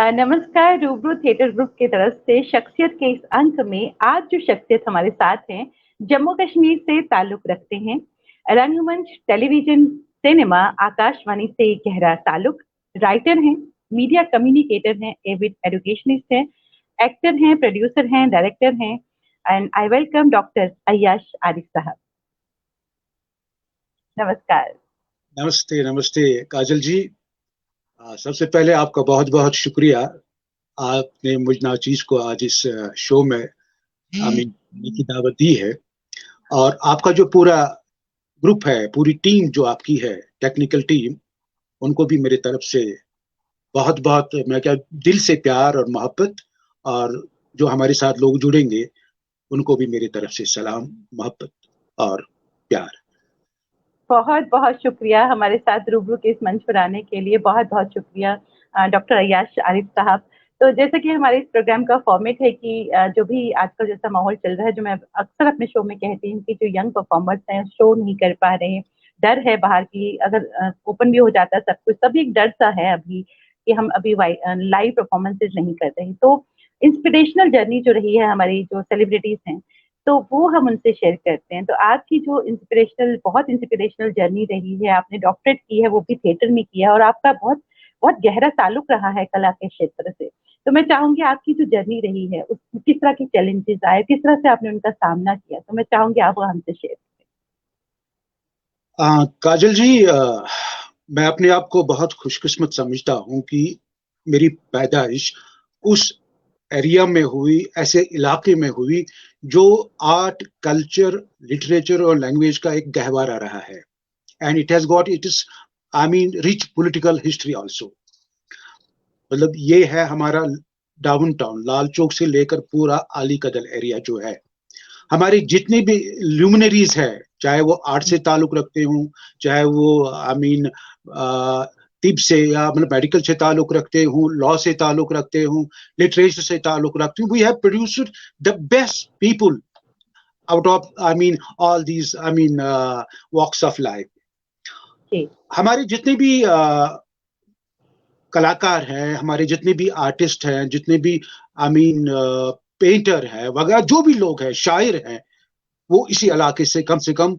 नमस्कार। रूबरू theatre group की तरफ से शख्सियत के इस अंक में आज जो शख्सियत हमारे साथ हैं, जम्मू कश्मीर से ताल्लुक रखते हैं। रंगमंच, टेलीविजन, सिनेमा, आकाशवाणी से गहरा ताल्लुक। राइटर हैं, मीडिया कम्युनिकेटर हैं, एविड एजुकेशनिस्ट हैं, एक्टर हैं, प्रोड्यूसर हैं, डायरेक्टर हैं। And I welcome doctor अय्याश Arif साहब। नमस्कार। नमस्ते नमस्ते काजल जी। सबसे पहले आपका बहुत बहुत शुक्रिया। आपने मुझ नाचीज को आज इस शो में आने की दावत दी है। और आपका जो पूरा ग्रुप है, पूरी टीम जो आपकी है, टेक्निकल टीम, उनको भी मेरी तरफ से बहुत बहुत मैं क्या दिल से प्यार और मोहब्बत। और जो हमारे साथ लोग जुड़ेंगे उनको भी मेरी तरफ से सलाम, मोहब्बत और प्यार। बहुत बहुत शुक्रिया हमारे साथ रूबरू के इस मंच पर आने के लिए। बहुत बहुत शुक्रिया डॉक्टर अय्याश आरिफ साहब। तो जैसे कि हमारे इस प्रोग्राम का फॉर्मेट है कि जो भी आजकल जैसा माहौल चल रहा है, जो मैं अक्सर अपने शो में कहती हूँ कि जो यंग परफॉर्मर्स हैं शो नहीं कर पा रहे हैं, डर है बाहर की, अगर ओपन भी हो जाता है सब कुछ, तभी एक डर सा है अभी कि हम अभी लाइव परफॉर्मेंसेज नहीं कर रहे। तो इंस्पिरेशनल जर्नी जो रही है हमारी जो सेलिब्रिटीज हैं, तो वो हम उनसे शेयर करते हैं। तो आपकी जो बहुत इंस्पिरेशनल जर्नी रही है, आपने डॉक्टरेट की है, वो भी थिएटर में किया है, और आपका बहुत बहुत गहरा ताल्लुक रहा है कला के क्षेत्र से। तो मैं चाहूंगी आपकी जो जर्नी रही है उस किस तरह की चैलेंजेस आए, किस तरह से आपने उनका सामना किया, तो मैं चाहूंगी आप वो हमसे शेयर करें। काजल जी, मैं अपने आप को बहुत खुशकिस्मत समझता हूँ कि मेरी पैदाइश उस एरिया में हुई, ऐसे इलाके में हुई जो आर्ट, कल्चर, लिटरेचर और लैंग्वेज का एक गहवारा रहा है। And it has got it is I mean rich political history also. मतलब ये है हमारा डाउन टाउन, लाल चौक से लेकर पूरा आली कदल एरिया जो है। हमारे जितने भी ल्यूमिनरीज है, चाहे वो आर्ट से ताल्लुक रखते हों, चाहे वो आई मीन तिब से या मतलब मेडिकल से ताल्लुक रखते हों, लॉ से ताल्लुक रखते हों, लिटरेचर से ताल्लुक रखते हों, we have produced the best people out of I mean all these I mean walks of life. हमारे जितने भी कलाकार हैं, हमारे जितने भी आर्टिस्ट हैं, जितने भी आई मीन पेंटर है वगैरह, जो भी लोग हैं, शायर हैं, वो इसी इलाके से कम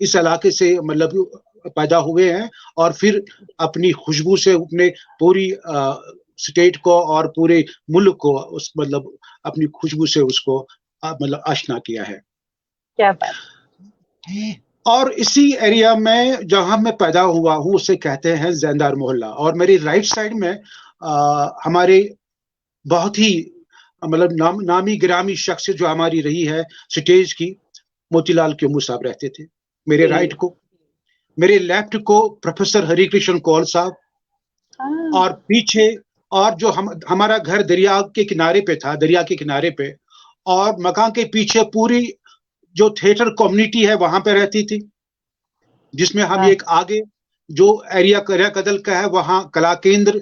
इस इलाके से मतलब पैदा हुए हैं। और फिर अपनी खुशबू से अपने पूरी स्टेट को और पूरे मुल्क को उस मतलब अपनी खुशबू से उसको मतलब आशना किया है। क्या बात। और इसी एरिया में जहां मैं पैदा हुआ हूँ उसे कहते हैं जैनदार मोहल्ला। और मेरी राइट साइड में हमारे बहुत ही मतलब नामी गिरामी शख्स जो हमारी रही है स्टेज की, मोतीलाल क्योमू साहब रहते थे मेरे राइट को। मेरे लेफ्ट को प्रोफेसर हरिकृष्ण कौल साहब, और पीछे और जो हमारा घर दरिया के किनारे पे था, दरिया के किनारे पे, और मकान के पीछे पूरी जो थिएटर कम्युनिटी है वहां पे रहती थी, जिसमें हम एक आगे जो एरिया करिया कदल का है वहां कला केंद्र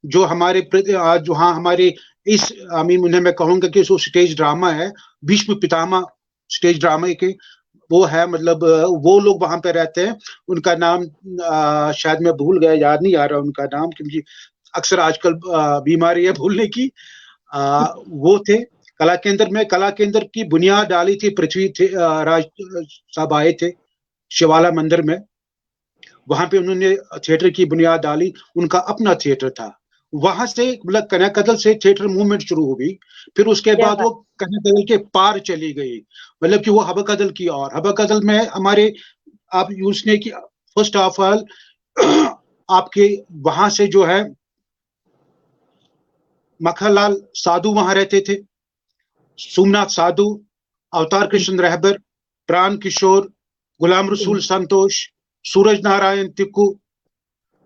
जो हमारे जो हाँ हमारे इस उन्हें मैं कहूंगा कि जो स्टेज ड्रामा है, भीष्म पितामह स्टेज ड्रामा के वो है, मतलब वो लोग वहां पे रहते हैं। उनका नाम शायद मैं भूल गया, याद नहीं आ रहा उनका नाम, क्योंकि अक्सर आजकल बीमारी है भूलने की। वो थे कला केंद्र में। कला केंद्र की बुनियाद डाली थी पृथ्वी थे राज साहब आए थे शिवाला मंदिर में, वहां पे उन्होंने थिएटर की बुनियाद डाली। उनका अपना थिएटर था। वहां से मतलब कनकदल से थिएटर मूवमेंट शुरू हो गई। फिर उसके बाद वो कनकदल के पार चली गई, मतलब कि वो हबकदल की। और हबकदल में हमारे आप उसने की फर्स्ट ऑफ ऑल आपके वहां से जो है मखनलाल साधु वहां रहते थे, सोमनाथ साधु, अवतार कृष्ण रहबर, प्राण किशोर, गुलाम रसूल संतोष, सूरज नारायण तिक्कू।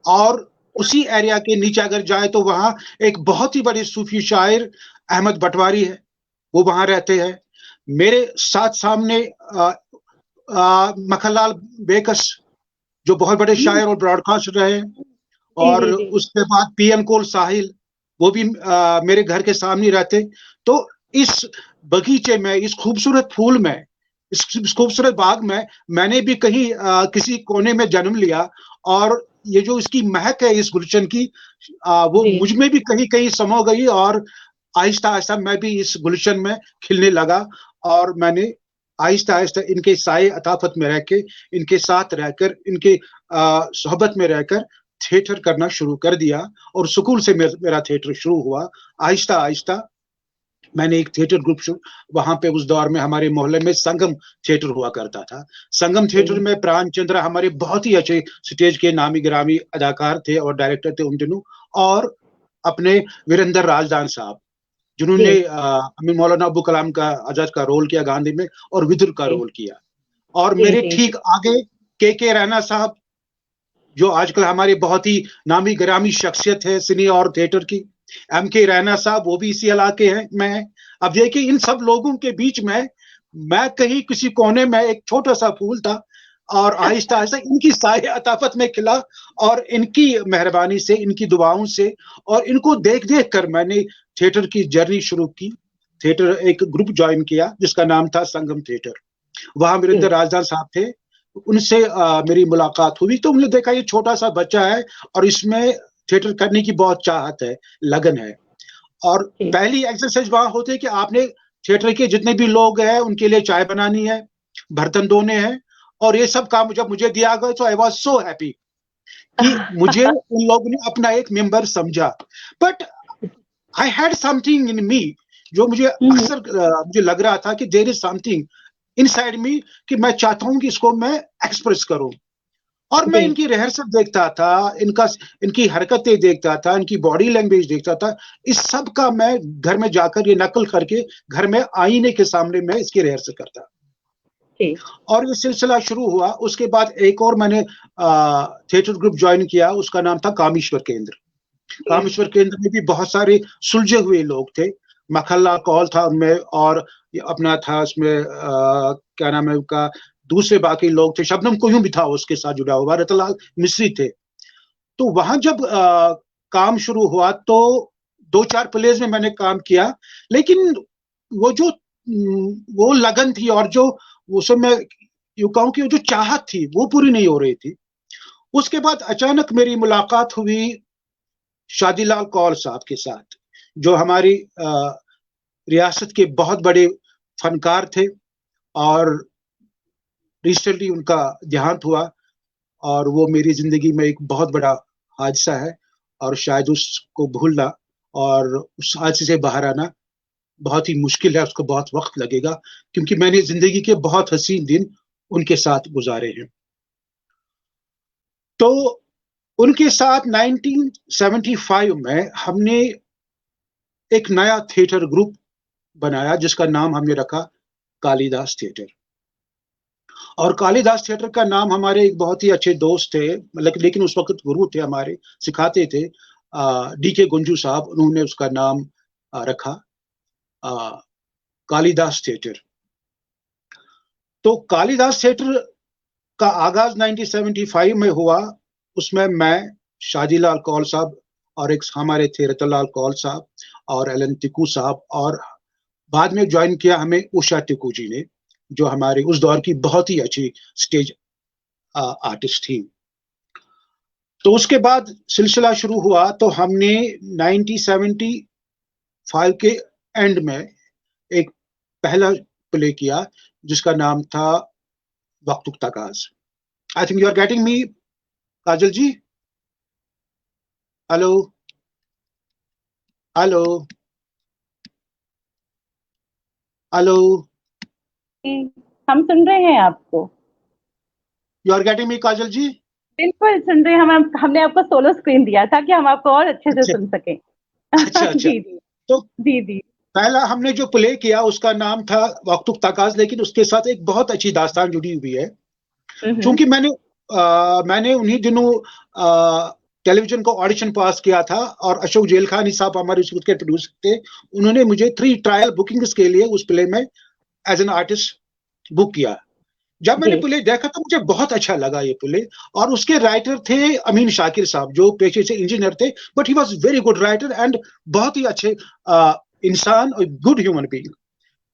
और उसी एरिया के नीचे अगर जाए तो वहां एक बहुत ही बड़े सूफी शायर अहमद बटवारी है, वो वहां रहते हैं। मेरे साथ सामने मखनलाल बेकस जो बहुत बड़े शायर और ब्रॉडकास्टर रहे। और उसके बाद पीएन कोल साहिल, वो भी मेरे घर के सामने रहते। तो इस बगीचे में, इस खूबसूरत फूल में, इस खूबसूरत बाग में मैंने भी कहीं किसी कोने में जन्म लिया। और ये जो इसकी महक है इस गुलशन की, वो जी मुझ में भी कहीं कहीं समा गई, और आहिस्ता आहिस्ता मैं भी इस गुलशन में खिलने लगा। और मैंने आहिस्ता आहिस्ता इनके साए अताफत में रह के, इनके साथ रहकर, इनके सोहबत में रहकर थिएटर करना शुरू कर दिया। और स्कूल से मेरा थिएटर शुरू हुआ। आहिस्ता आहिस्ता मैंने एक थिएटर ग्रुप वहां पे, उस दौर में हमारे मोहल्ले में संगम थिएटर हुआ करता था। संगम थिएटर जी में प्राण चंद्र हमारे बहुत ही अच्छे स्टेज के नामी गिरामी अदाकार थे और डायरेक्टर थे उन दिनों। और अपने वीरेंद्र राजदान साहब, जी जिन्होंने अमीर मौलाना अबू कलाम का आजाद का रोल किया गांधी में, और विदुर का जी रोल किया। और जी मेरे जी ठीक आगे के रैना साहब, जो आजकल हमारे बहुत ही नामी गिरामी शख्सियत है सिने और थिएटर की। एम के रैना साहब, वो भी इसी इलाके हैं में। अब देखिए, इन सब लोगों के बीच में मैं कहीं किसी कोने में एक छोटा सा फूल था, और आहिस्ता आहिस्ता इनकी साए अताफत में खिला, और इनकी मेहरबानी से, इनकी दुआओं से, और इनको देख देख कर मैंने थिएटर की जर्नी शुरू की। थिएटर एक ग्रुप ज्वाइन किया जिसका नाम था संगम थिएटर। वहां वीरेंद्र जी राजदान साहब थे। उनसे मेरी मुलाकात हुई, तो उन्होंने देखा ये छोटा सा बच्चा है और इसमें थिएटर करने की बहुत चाहत है, लगन है। और जी पहली एक्सरसाइज वहां होती है कि आपने थिएटर के जितने भी लोग हैं उनके लिए चाय बनानी है, बर्तन धोने हैं, और ये सब काम जब मुझे दिया गया तो आई वॉज सो हैप्पी कि मुझे उन लोगों ने अपना एक मेंबर समझा। But I had something in me, जो मुझे हम्म, अक्सर मुझे लग रहा था कि there is something inside me, कि मैं चाहता हूं कि इसको मैं एक्सप्रेस करूं। और मैं जी इनकी रिहर्सल देखता था, इनका इनकी हरकतें देखता था, इनकी बॉडी लैंग्वेज देखता था। इस सब का मैं घर में जाकर ये नकल करके घर में आईने के सामने मैं इसकी रिहर्सल करता। जी और ये सिलसिला शुरू हुआ। उसके बाद एक और मैंने थिएटर ग्रुप ज्वाइन किया, उसका नाम था कामेश्वर केंद्र। जी कामेश्वर केंद्र में भी बहुत सारे सुलझे हुए लोग थे। मखनलाल कौल था उनमें, और ये अपना था उसमें क्या नाम है उनका, दूसरे बाकी लोग थे, शबनम कोयूं भी था उसके साथ जुड़ा हुआ, रतनलाल मिश्री थे। तो वहां जब काम शुरू हुआ तो दो चार प्लेस में मैंने काम किया, लेकिन वो जो वो लगन थी, और जो उस मैं यूं कहूं कि वो जो चाहत थी वो पूरी नहीं हो रही थी। उसके बाद अचानक मेरी मुलाकात हुई शादीलाल कौल साहब के साथ, जो हमारी रियासत के बहुत बड़े फनकार थे। और रिसेंटली उनका देहांत हुआ, और वो मेरी जिंदगी में एक बहुत बड़ा हादसा है। और शायद उसको भूलना और उस हादसे से बाहर आना बहुत ही मुश्किल है, उसको बहुत वक्त लगेगा, क्योंकि मैंने जिंदगी के बहुत हसीन दिन उनके साथ गुजारे हैं। तो उनके साथ 1975 में हमने एक नया थिएटर ग्रुप बनाया जिसका नाम हमने रखा कालिदास थिएटर। और कालिदास थिएटर का नाम हमारे एक बहुत ही अच्छे दोस्त थे, मतलब लेकिन उस वक्त गुरु थे हमारे, सिखाते थे, डी के गुंजू साहब, उन्होंने उसका नाम रखा आ, कालिदास थिएटर। तो कालिदास थिएटर का आगाज 1975 में हुआ। उसमें मैं, शादीलाल कौल साहब, और एक हमारे थे रतनलाल कौल साहब, और एलन टिकू साहब, और बाद में ज्वाइन किया हमें उषा टिकू जी ने, जो हमारे उस दौर की बहुत ही अच्छी स्टेज आर्टिस्ट थी। तो उसके बाद सिलसिला शुरू हुआ, तो हमने 1975 के एंड में एक पहला प्ले किया जिसका नाम था वक्त तकाज। I think you are getting me, Kajal ji. Hello, hello, hello. जी, हम सुन रहे हैं आपको। You are getting me Kajal ji? बिल्कुल सुन रहे हैं हम। हमने आपको सोलो स्क्रीन दिया था कि हम आपको और अच्छे से अच्छा, सुन सकें। अच्छा, अच्छा। जी जी तो जी जी पहला हमने जो प्ले किया उसका नाम था वक्त तकाज, लेकिन उसके साथ एक बहुत अच्छी दास्तान जुड़ी हुई है। हम्म, क्योंकि मैंने उन्हीं दिनों टेलीविजन को ऑडिशन पास किया था, और अशोक जेलखानी साहब हमारे उसके प्रोड्यूसर थे। उन्होंने मुझे 3 ट्रायल बुकिंग्स के लिए उस प्ले में एज एन आर्टिस्ट बुक किया। जब मैंने जी प्ले देखा तो मुझे बहुत अच्छा लगा ये प्ले। और उसके राइटर थे अमीन शाकिर साहब, जो पेशे से इंजीनियर थे, but he was very good writer and बहुत ही अच्छे इंसान और गुड ह्यूमन बीइंग।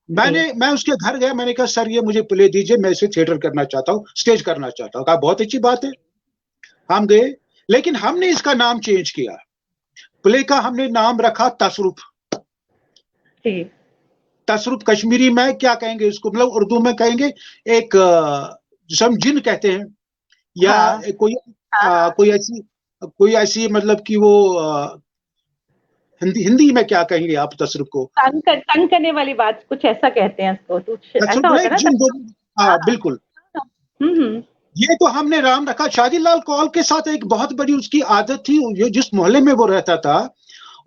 जी मैं उसके घर गया, मैंने कहा सर ये मुझे प्ले दीजिए, मैं इसे थिएटर करना चाहता हूँ, स्टेज करना चाहता हूँ। कहा बहुत अच्छी बात है। हम गए, लेकिन हमने इसका नाम चेंज किया। प्ले का हमने नाम रखा तसरुफ। तसरुफ कश्मीरी में क्या कहेंगे इसको, मतलब उर्दू में कहेंगे एक जिसे हम जिन कहते हैं, या हाँ, कोई ऐसी मतलब कि वो हिंदी में क्या कहेंगे आप तसरुफ को? तंग करने वाली बात, कुछ ऐसा कहते हैं उसको, तो ऐसा होता है ना जिन हाँ, बिल्कुल। हम्म, ये तो हमने राम रखा। शादीलाल कौल के साथ एक बहुत बड़ी उसकी आदत थी, ये जिस मोहल्ले में वो रहता था,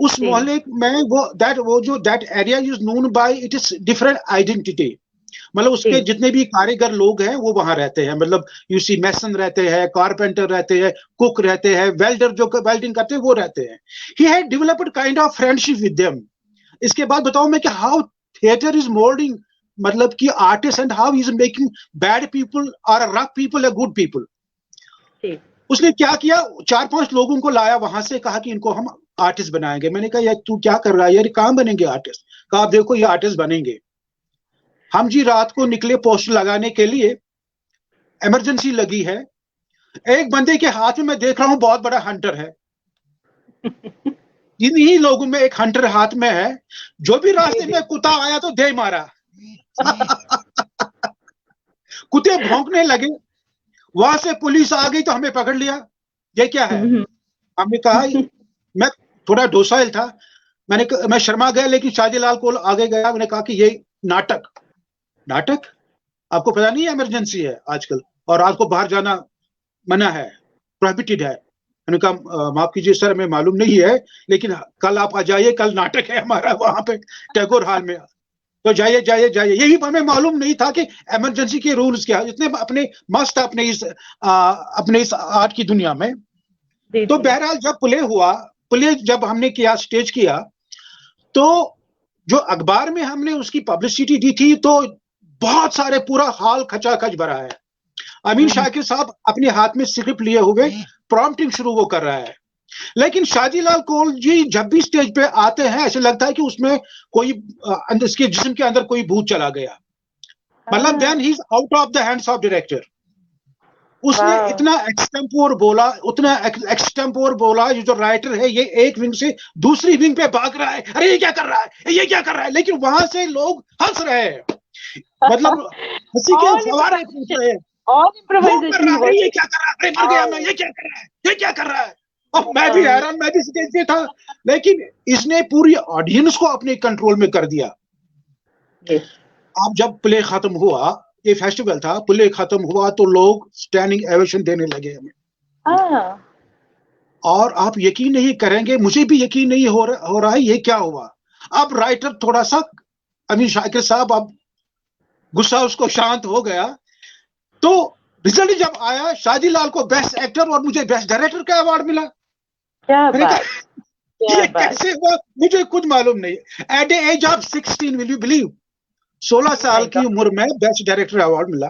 उस मोहल्ले में that area is known by it is different identity. मतलब उसके जितने भी कारीगर लोग हैं वो वहां रहते हैं, मतलब यूसी मैसन रहते हैं, कारपेंटर रहते हैं, कुक रहते हैं, वेल्डर जो वेल्डिंग करते हैं वो रहते हैं। He had developed kind of friendship with them. इसके बाद बताऊं मैं कि हाउ थिएटर इज मोल्डिंग, मतलब कि artist and how is making bad people और rough people a good people. उसने क्या किया, 4-5 लोगों को लाया वहां से, कहा कि इनको हम आर्टिस्ट बनाएंगे। मैंने कहा यार तू क्या कर रहा है यार, कहां बनेंगे आर्टिस्ट? कहा आप देखो ये आर्टिस्ट बनेंगे। हम जी रात को निकले पोस्टर लगाने के लिए, इमरजेंसी लगी है, एक बंदे के हाथ में मैं देख रहा हूं बहुत बड़ा हंटर है। इन्हीं लोगों में एक हंटर हाथ में है, जो भी रास्ते में कुत्ता आया तो दे मारा। कुत्ते भौंकने लगे, वहां से पुलिस आ गई तो हमें पकड़ लिया। ये क्या है? हमने कहा, मैं थोड़ा डोसाइल था, मैं शर्मा गया, लेकिन शादीलाल को आगे गया, मैंने कहा कि ये नाटक नाटक आपको पता नहीं है इमरजेंसी है आजकल और आपको बाहर जाना मना है, प्रोहिबिटेड है। मैंने कहा माफ कीजिए सर, हमें मालूम नहीं है, लेकिन कल आप आ जाइए, कल नाटक है हमारा वहां पे टैगोर हॉल में, तो जाइए जाइए जाइए। यही हमें मालूम नहीं था कि इमरजेंसी के रूल्स क्या है। इतने अपने मस्त अपने इस आर्ट की दुनिया में। तो बहरहाल जब प्ले जब हमने किया, स्टेज किया, तो जो अखबार में हमने उसकी पब्लिसिटी दी थी, तो बहुत सारे, पूरा हॉल खचाखच भरा है। अमीन शाकिर साहब अपने हाथ में स्क्रिप्ट लिए हुए प्रॉम्प्टिंग शुरू वो कर रहा है। लेकिन शादीलाल कौल जी जब भी स्टेज पे आते हैं, ऐसे लगता है कि उसमें कोई इसके जिस्म के अंदर कोई भूत चला गया। मतलब then he is out of the hands of director. उसने इतना एक्सटेम्पोर बोला, ये जो राइटर है ये एक विंग से दूसरी विंग पे भाग रहा है, अरे ये क्या कर रहा है, ये क्या कर रहा है, लेकिन वहां से लोग हंस रहे हैं, मतलब हंसी के फव्वारे फूट रहे हैं। वो कर रहा है, ये क्या कर रहा है, अरे मर गया मैं, ये क्या कर रहा है, ये क्या कर रहा है। अब मैं भी हैरान, मैं भी स्टेज पे था, लेकिन इसने पूरी ऑडियंस को अपने कंट्रोल में कर दिया। अब जब प्ले खत्म हुआ, ये फेस्टिवल था, प्ले खत्म हुआ तो लोग स्टैंडिंग एवेशन देने लगे हमें। और आप यकीन नहीं करेंगे, मुझे भी यकीन नहीं हो रहा है ये क्या हुआ। अब राइटर थोड़ा सा, अमीन शाकिर साहब, अब गुस्सा उसको शांत हो गया। तो रिजल्ट जब आया, शादीलाल को बेस्ट एक्टर और मुझे बेस्ट डायरेक्टर का अवार्ड मिला। मैंने कहा ये कैसे हुआ, मुझे खुद मालूम नहीं। At the age of 16, will you believe, 16 साल की उम्र में बेस्ट डायरेक्टर अवार्ड मिला।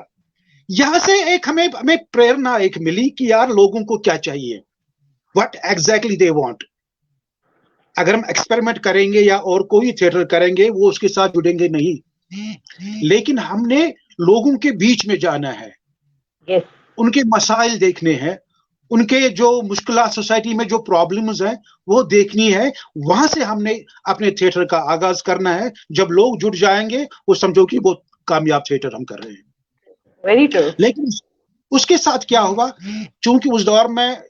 यहां से एक हमें प्रेरणा एक मिली कि यार लोगों को क्या चाहिए, व्हाट एग्जैक्टली दे वांट। अगर हम एक्सपेरिमेंट करेंगे या और कोई थिएटर करेंगे, वो उसके साथ जुड़ेंगे नहीं, लेकिन हमने लोगों के बीच में जाना है। उनके मसाइल देखने हैं, उनके जो मुश्किलात सोसाइटी में जो प्रॉब्लम्स हैं वो देखनी है। वहां से हमने अपने थिएटर का आगाज करना है। जब लोग जुड़ जाएंगे, वो समझो कि वो कामयाब थिएटर हम कर रहे हैं। Very true. लेकिन उसके साथ क्या हुआ, चूंकि उस दौर में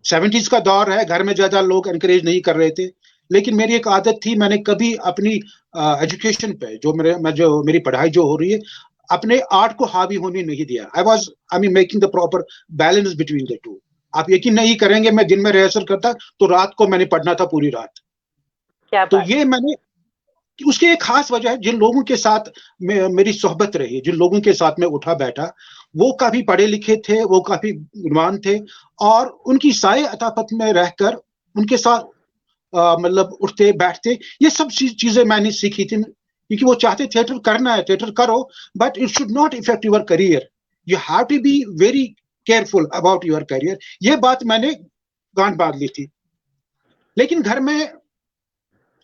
70s का दौर है, घर में ज्यादा लोग एनकरेज नहीं कर रहे थे, लेकिन मेरी एक आदत थी, मैंने कभी अपनी एजुकेशन पे जो मेरी पढ़ाई जो हो रही है, अपने आर्ट को हावी होने नहीं दिया। I mean making the proper balance between the two. आप यकीन नहीं करेंगे, मैं दिन में रिहर्सल करता तो रात को मैंने पढ़ना था पूरी रात। क्या तो ये मैंने, उसकी एक खास वजह है, जिन लोगों के साथ मेरी सोहबत रही, जिन लोगों के साथ में उठा बैठा, वो काफी पढ़े लिखे थे, वो काफी गुणवान थे, और उनकी साए अतापत में रहकर उनके साथ मतलब उठते बैठते, ये सब चीजें मैंने सीखी थी। क्योंकि वो चाहते थिएटर करना है, थिएटर करो, but it should not effect your career. You have to be very careful about your career. ये बात मैंने गांठ बांध ली थी। लेकिन घर में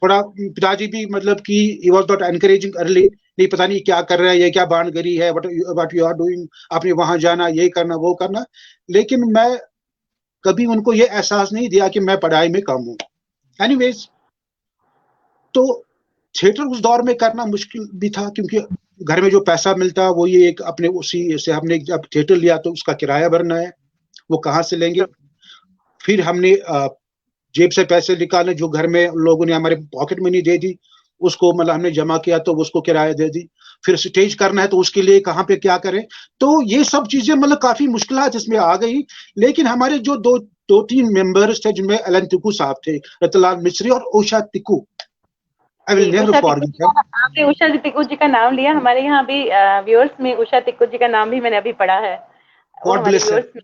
थोड़ा पिताजी भी मतलब कि he was not encouraging early, नहीं पता नहीं क्या कर रहा है, ये क्या बाणगरी है, व्हाट यू आर डूइंग, आपने वहां जाना, ये करना वो करना। लेकिन मैं कभी उनको ये एहसास नहीं दिया कि मैं पढ़ाई में कम हूं। एनीवेज, तो थिएटर उस दौर में करना मुश्किल भी था, क्योंकि घर में जो पैसा मिलता वो ये एक अपने उसी से हमने जब थिएटर लिया तो उसका किराया भरना है, वो कहाँ से लेंगे। फिर हमने जेब से पैसे निकाले जो घर में लोगों ने हमारे पॉकेट मनी दे दी, उसको मतलब हमने जमा किया तो उसको किराया दे दी। फिर स्टेज करना है तो उसके लिए कहाँ पे क्या करें। तो ये सब चीजें मतलब काफी मुश्किलात इसमें आ गई। लेकिन हमारे जो दो तीन मेंबर्स थे, जिनमें एलन तिक्कू साहब थे, रतनलाल मिस्री और Usha Tikku, I will never forget them. आपने उषा तिक्कू जी का नाम लिया, हमारे यहाँ भी व्यूअर्स में उषा तिक्कू जी का नाम भी मैंने अभी पढ़ा है, वो गॉड हमारे ब्लेस व्यूअर्स में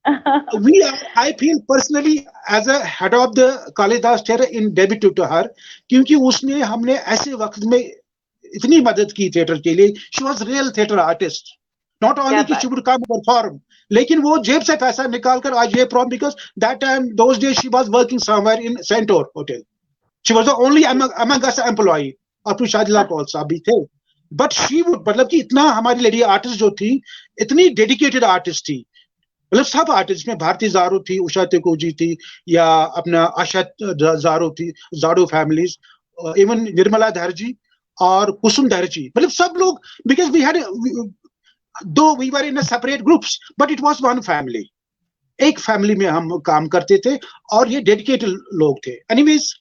we are, I feel personally as a head of the Kalidas theatre in debut to her, क्योंकि उसने हमने ऐसे वक्त में इतनी मदद की थिएटर के लिए। She was real theatre artist, not only कि शी वुड कम परफॉर्म, लेकिन वो जेब से पैसा निकाल कर आज ये problem, because that time those days she was working somewhere in centaur hotel, she was the only among us employee, और फिर शाहजलाल कौल साहब भी थे। बट शी वुड, मतलब कि इतना हमारी लेडी आर्टिस्ट जो थी, इतनी डेडिकेटेड आर्टिस्ट थी, मतलब सब आर्टिस्ट में, भारती जारो थी, उषा तिक्कू जी थी, या अपना आशा जारो थी, जारो फैमिलीज, इवन निर्मला धर जी और कुसुम धर जी, मतलब सब लोग, because we had, though we were in separate groups but it was one family, एक फैमिली में हम काम करते थे और ये डेडिकेटेड लोग थे। एनीवेज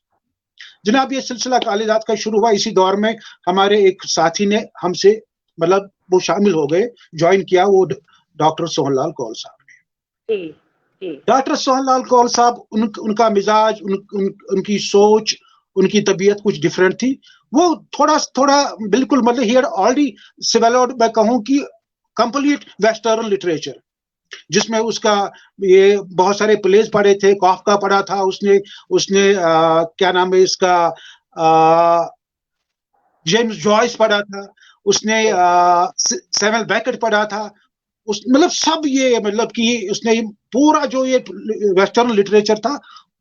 जनाब, ये सिलसिला कालिदास का शुरू हुआ इसी दौर में। हमारे एक साथी ने हमसे, मतलब वो शामिल हो गए, ज्वाइन किया, वो डॉक्टर सोहनलाल कौल साहब। डॉक्टर सोहनलाल कौल साहब, उनका मिजाज, उनकी सोच, उनकी तबीयत कुछ डिफरेंट थी। वो थोड़ा बिल्कुल, मतलब ही हैड ऑलरेडी डेवलप्ड, मैं कहूं कि कंप्लीट वेस्टर्न लिटरेचर, जिसमें उसका ये बहुत सारे प्लेज पढ़े थे, कॉफका पढ़ा था उसने, क्या नाम है इसका, जेम्स जॉयस पढ़ा था उसने, सैमुअल बेकेट पढ़ा था, उस मतलब सब ये, मतलब कि उसने पूरा जो ये वेस्टर्न लिटरेचर था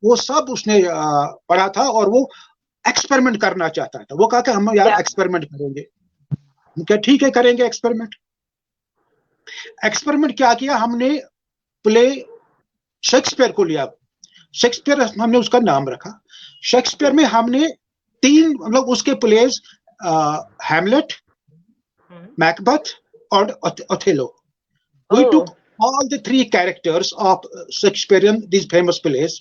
वो सब उसने पढ़ा था, और वो एक्सपेरिमेंट करना चाहता था। वो कहा कि हम यार एक्सपेरिमेंट करेंगे। क्या, ठीक है, करेंगे एक्सपेरिमेंट। एक्सपेरिमेंट क्या किया हमने, प्ले शेक्सपियर को लिया, शेक्सपियर हमने उसका नाम रखा। शेक्सपियर में हमने 3, मतलब उसके प्लेज, हैमलेट, मैकबथ और Othello. We took all the 3 characters of Shakespearean, these famous plays.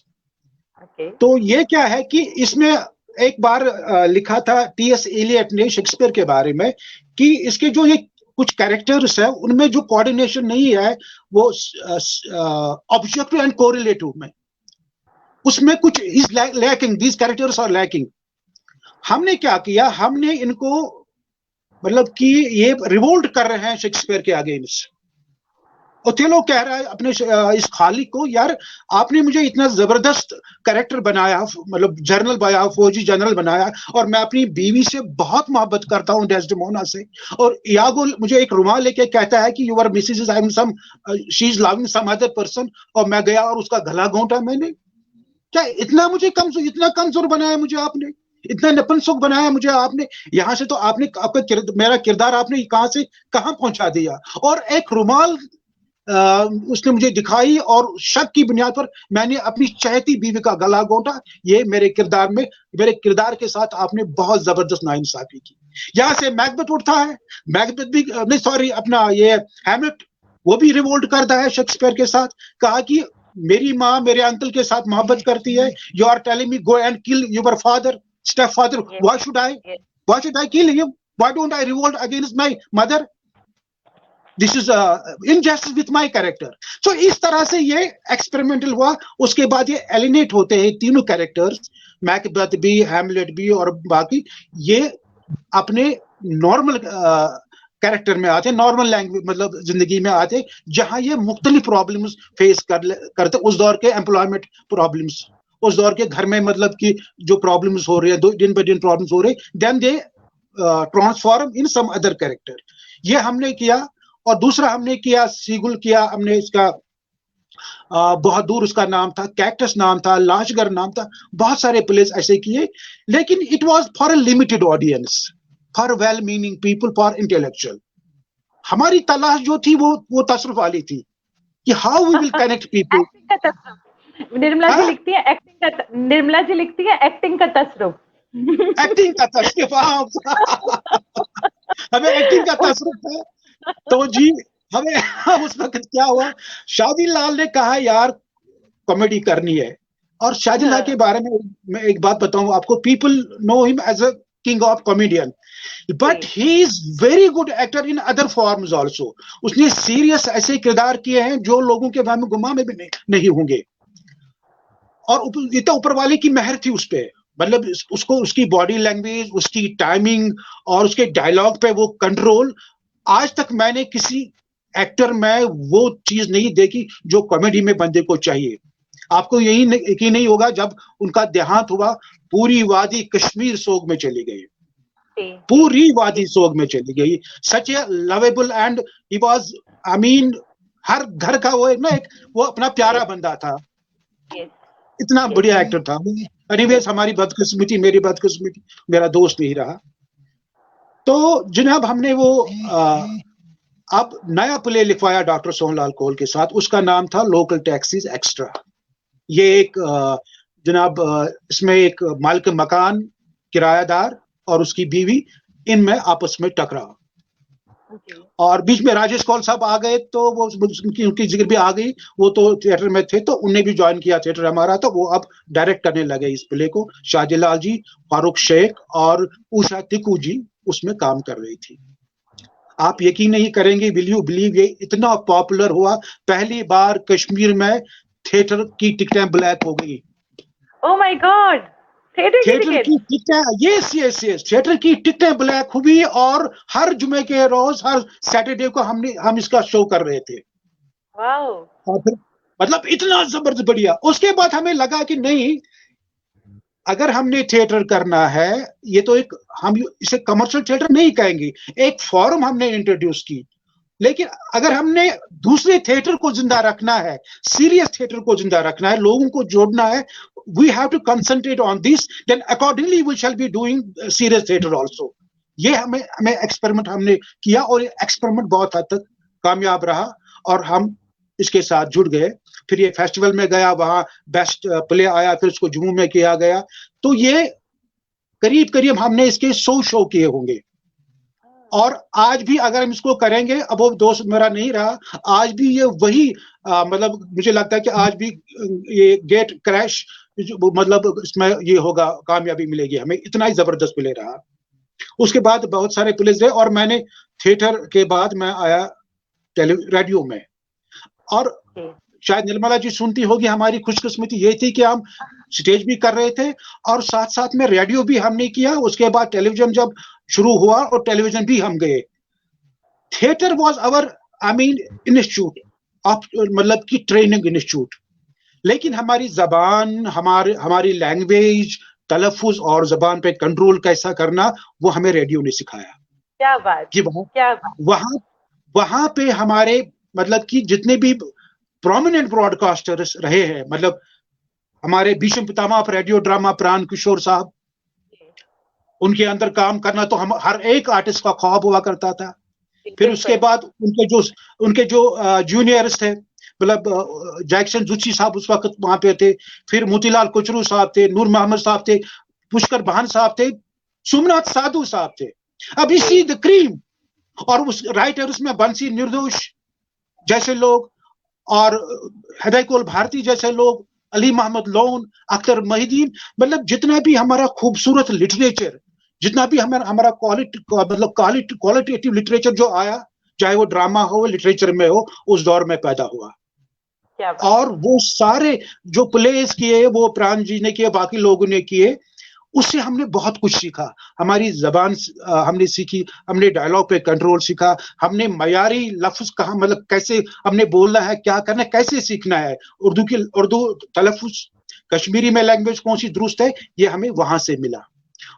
तो ये क्या है कि इसमें एक बार लिखा था टी.एस. एलियट ने शेक्सपियर के बारे में, कि इसके जो ये कुछ कैरेक्टर्स है उनमें जो कोऑर्डिनेशन नहीं है, वो ऑब्जेक्टिव एंड कोरिलेटिव में, उसमें कुछ is lacking, these characters are lacking. हमने क्या किया, हमने इनको, मतलब कि ये रिवोल्ट कर रहे हैं शेक्सपियर के अगेंस्ट। ओथेलो कह रहा है अपने इस खालिक को, यार आपने मुझे इतना जबरदस्त कैरेक्टर बनाया, मतलब जनरल बनाया, फौजी जनरल बनाया, और मैं अपनी बीवी से बहुत मोहब्बत करता हूँ, डेस्डेमोना से, और यागो मुझे एक रुमाल लेके कहता है कि your missus is having some, she is loving some other person, और मैं गया और उसका गला घोंटा मैंने। क्या इतना मुझे इतना कमजोर बनाया मुझे आपने, इतना नपुंसक बनाया मुझे आपने, यहां से तो आपने मेरा किरदार आपने कहां से कहां पहुंचा दिया। और एक रुमाल उसने मुझे दिखाई, और शक की बुनियाद पर मैंने अपनी चहती बीवी का गला घोंटा। ये मेरे किरदार के साथ आपने बहुत जबरदस्त नाइंसाफी की। यहां से मैकबेथ उठता है, मैकबेथ भी नहीं, सॉरी, अपना ये हैमलेट, वो भी रिवोल्ट करता है शेक्सपियर के साथ। कहा कि मेरी माँ मेरे अंकल के साथ मोहब्बत करती है, you are telling me go and kill your father, step father, why should I kill him, why don't I revolt against my mother, this is injustice with my character. So इस तरह से ये experimental हुआ। उसके बाद ये एलिनेट होते हैं तीनों कैरेक्टर्स, मैकबेथ भी, हैमलेट भी, और बाकी ये अपने नॉर्मल कैरेक्टर में आते, नॉर्मल लैंग्वेज, मतलब जिंदगी में आते, जहां ये मुख्तलिफ प्रॉब्लम्स फेस करते, उस दौर के एम्प्लॉयमेंट प्रॉब्लम्स, उस दौर के घर में, मतलब कि जो प्रॉब्लम्स हो रहे हैं, दिन ब दिन प्रॉब्लम्स हो रहे, then they transform in some other character. ये हमने किया। और दूसरा हमने किया, सीगुल किया हमने, इसका बहादुर उसका नाम था, कैक्टस नाम था, लाशगर नाम था, बहुत सारे प्लेस ऐसे किए। लेकिन it was for a limited audience, for well meaning people, for intellectual. हमारी तलाश जो थी वो तसरुफ वाली थी, कि how we will connect people, Nirmala ji हाँ? लिखती है निर्मला जी लिखती है एक्टिंग का तसरुफ। एक्टिंग का तसरुफ, हाँ। हमें एक्टिंग का तसरुफ था। तो जी हमें उस वक्त क्या हुआ, शादीलाल ने कहा यार कॉमेडी करनी है। और शादीलाल के बारे में मैं एक बात बताऊं आपको, people know him as a king of comedian, but he is very good actor in other forms also. उसने सीरियस ऐसे किरदार किए हैं जो लोगों के वहम गुमा में भी नहीं होंगे। और ये तो ऊपर वाले की मेहर थी उस पे, मतलब उसको उसकी बॉडी लैंग्वेज, उसकी टाइमिंग और उसके डायलॉग पे वो कंट्रोल, आज तक मैंने किसी एक्टर में वो चीज नहीं देखी जो कॉमेडी में बंदे को चाहिए। आपको यही यकीन नहीं होगा, जब उनका देहांत हुआ पूरी वादी कश्मीर सोग में चली गई, पूरी वादी सोग में चली गई। Such a lovable and he was, I mean, हर घर का वो ना एक वो अपना प्यारा बंदा था, इतना बढ़िया एक्टर था। एनीवेज हमारी बदकिस्मती, मेरी बदकिस्मती, मेरा दोस्त नहीं रहा। तो जनाब हमने वो अब नया प्ले लिखवाया डॉक्टर सोहनलाल कोल के साथ, उसका नाम था लोकल टैक्सीज एक्स्ट्रा। ये एक जनाब इसमें एक मालिक मकान, किरायादार और उसकी बीवी, इनमें आपस में टकराव, और बीच में राजेश कौल साहब आ गए, तो वो उनकी जिक्र भी आ गई। वो तो थिएटर में थे, तो उन्हें भी ज्वाइन किया थिएटर हमारा, तो वो अब डायरेक्ट करने लगे इस प्ले को। शाहजीलाल जी, फारूक शेख और उषा तिकू जी उसमें काम कर रही थी। आप यकीन नहीं करेंगे, विल यू बिलीव, ये इतना पॉपुलर हुआ, पहली बार कश्मीर में थिएटर की टिकटें ब्लैक हो गई। ओह माय गॉड, थिएटर की टिकटें, यस यस यस, थिएटर की टिकटें ब्लैक हुई, और हर जुमे के रोज, हर सैटरडे को हम इसका शो कर रहे थे। वाओ। और फिर मतलब इतना जबरदस्त बढ़िया। उसके बाद हमें लगा कि नहीं, अगर हमने थिएटर करना है, ये तो एक, हम इसे कमर्शियल थिएटर नहीं कहेंगे, एक फॉर्म हमने इंट्रोड्यूस की, लेकिन अगर हमने दूसरे थिएटर को जिंदा रखना है, सीरियस थिएटर को जिंदा रखना है, लोगों को जोड़ना है, we have to concentrate on this, then accordingly we shall be doing serious theater also. ये हमें एक्सपेरिमेंट हमने किया, और एक्सपेरिमेंट बहुत हद तक कामयाब रहा, और हम इसके साथ जुड़ गए। फिर ये फेस्टिवल में गया, वहां बेस्ट प्ले आया, फिर उसको जम्मू में किया गया। तो ये करीब करीब हमने इसके 100 शो किए होंगे। और आज भी अगर हम इसको करेंगे, अब वो दोस्त मेरा नहीं रहा, आज भी ये वही मतलब मुझे लगता है कि आज भी ये गेट क्रैश, मतलब इसमें ये होगा, कामयाबी मिलेगी हमें, इतना ही जबरदस्त प्ले रहा। उसके बाद बहुत सारे प्लेस रहे, और मैंने थिएटर के बाद मैं आया रेडियो में। और शायद निर्मला जी सुनती होगी, हमारी खुशकिस्मती ये थी कि हम स्टेज भी कर रहे थे, और साथ साथ में रेडियो भी हमने किया। उसके बाद टेलीविजन जब शुरू हुआ, और टेलीविजन भी हम गए। Theatre was our, I mean, institute of, मतलब की ट्रेनिंग इंस्टीट्यूट। लेकिन हमारी जबान, हमारी लैंग्वेज, तलफ्फुज और जबान पे कंट्रोल कैसा करना, वो हमें रेडियो ने सिखाया। क्या बात, क्या बात। वहां पे हमारे मतलब कि जितने भी प्रोमिनेंट ब्रॉडकास्टर्स रहे हैं, मतलब हमारे Bhishma Pitamah of radio drama प्राण किशोर साहब, उनके अंदर काम करना तो हम हर एक आर्टिस्ट का ख्वाब हुआ करता था। फिर उसके बाद उनके जो जूनियर्स थे, मतलब जैक्सन जुची साहब उस वक्त वहां पे थे, फिर मोतीलाल कुचरू साहब थे, नूर मोहम्मद साहब थे, पुष्कर भान साहब थे, सोमनाथ साधु साहब थे। अब इसी द क्रीम, और उस राइटर्स में बंसी निर्दोष जैसे लोग, और हृदयकुल भारती जैसे लोग, अली मोहम्मद लोन, अख्तर महिदीन, मतलब जितना भी हमारा खूबसूरत लिटरेचर, जितना भी हमारा क्वालिटेटिव लिटरेचर जो आया, चाहे वो ड्रामा हो, लिटरेचर में हो, उस दौर में पैदा हुआ। और वो सारे जो प्लेस किए, वो प्राण जी ने किए, बाकी लोगों ने किए, उससे हमने बहुत कुछ सीखा। हमारी जबान हमने सीखी, हमने डायलॉग पे कंट्रोल सीखा, हमने मयारी लफ्ज कहा, मतलब कैसे हमने बोलना है, क्या करना है, कैसे सीखना है, उर्दू तलफ्फुज, कश्मीरी में लैंग्वेज कौन सी दुरुस्त है, ये हमें वहां से मिला।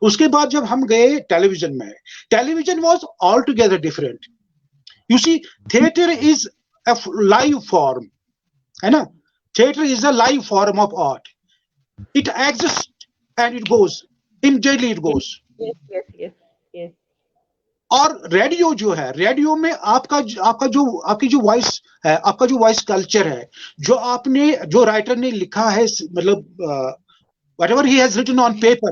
उसके बाद जब हम गए टेलीविजन में, television was all together different. You see, theatre is a live form, है ना, theatre is a live form of art, it exist and it goes, immediately it goes. Yes. और रेडियो जो है, रेडियो में आपकी जो voice है, आपका जो वॉइस कल्चर है, जो राइटर ने लिखा है, मतलब whatever he has written on paper,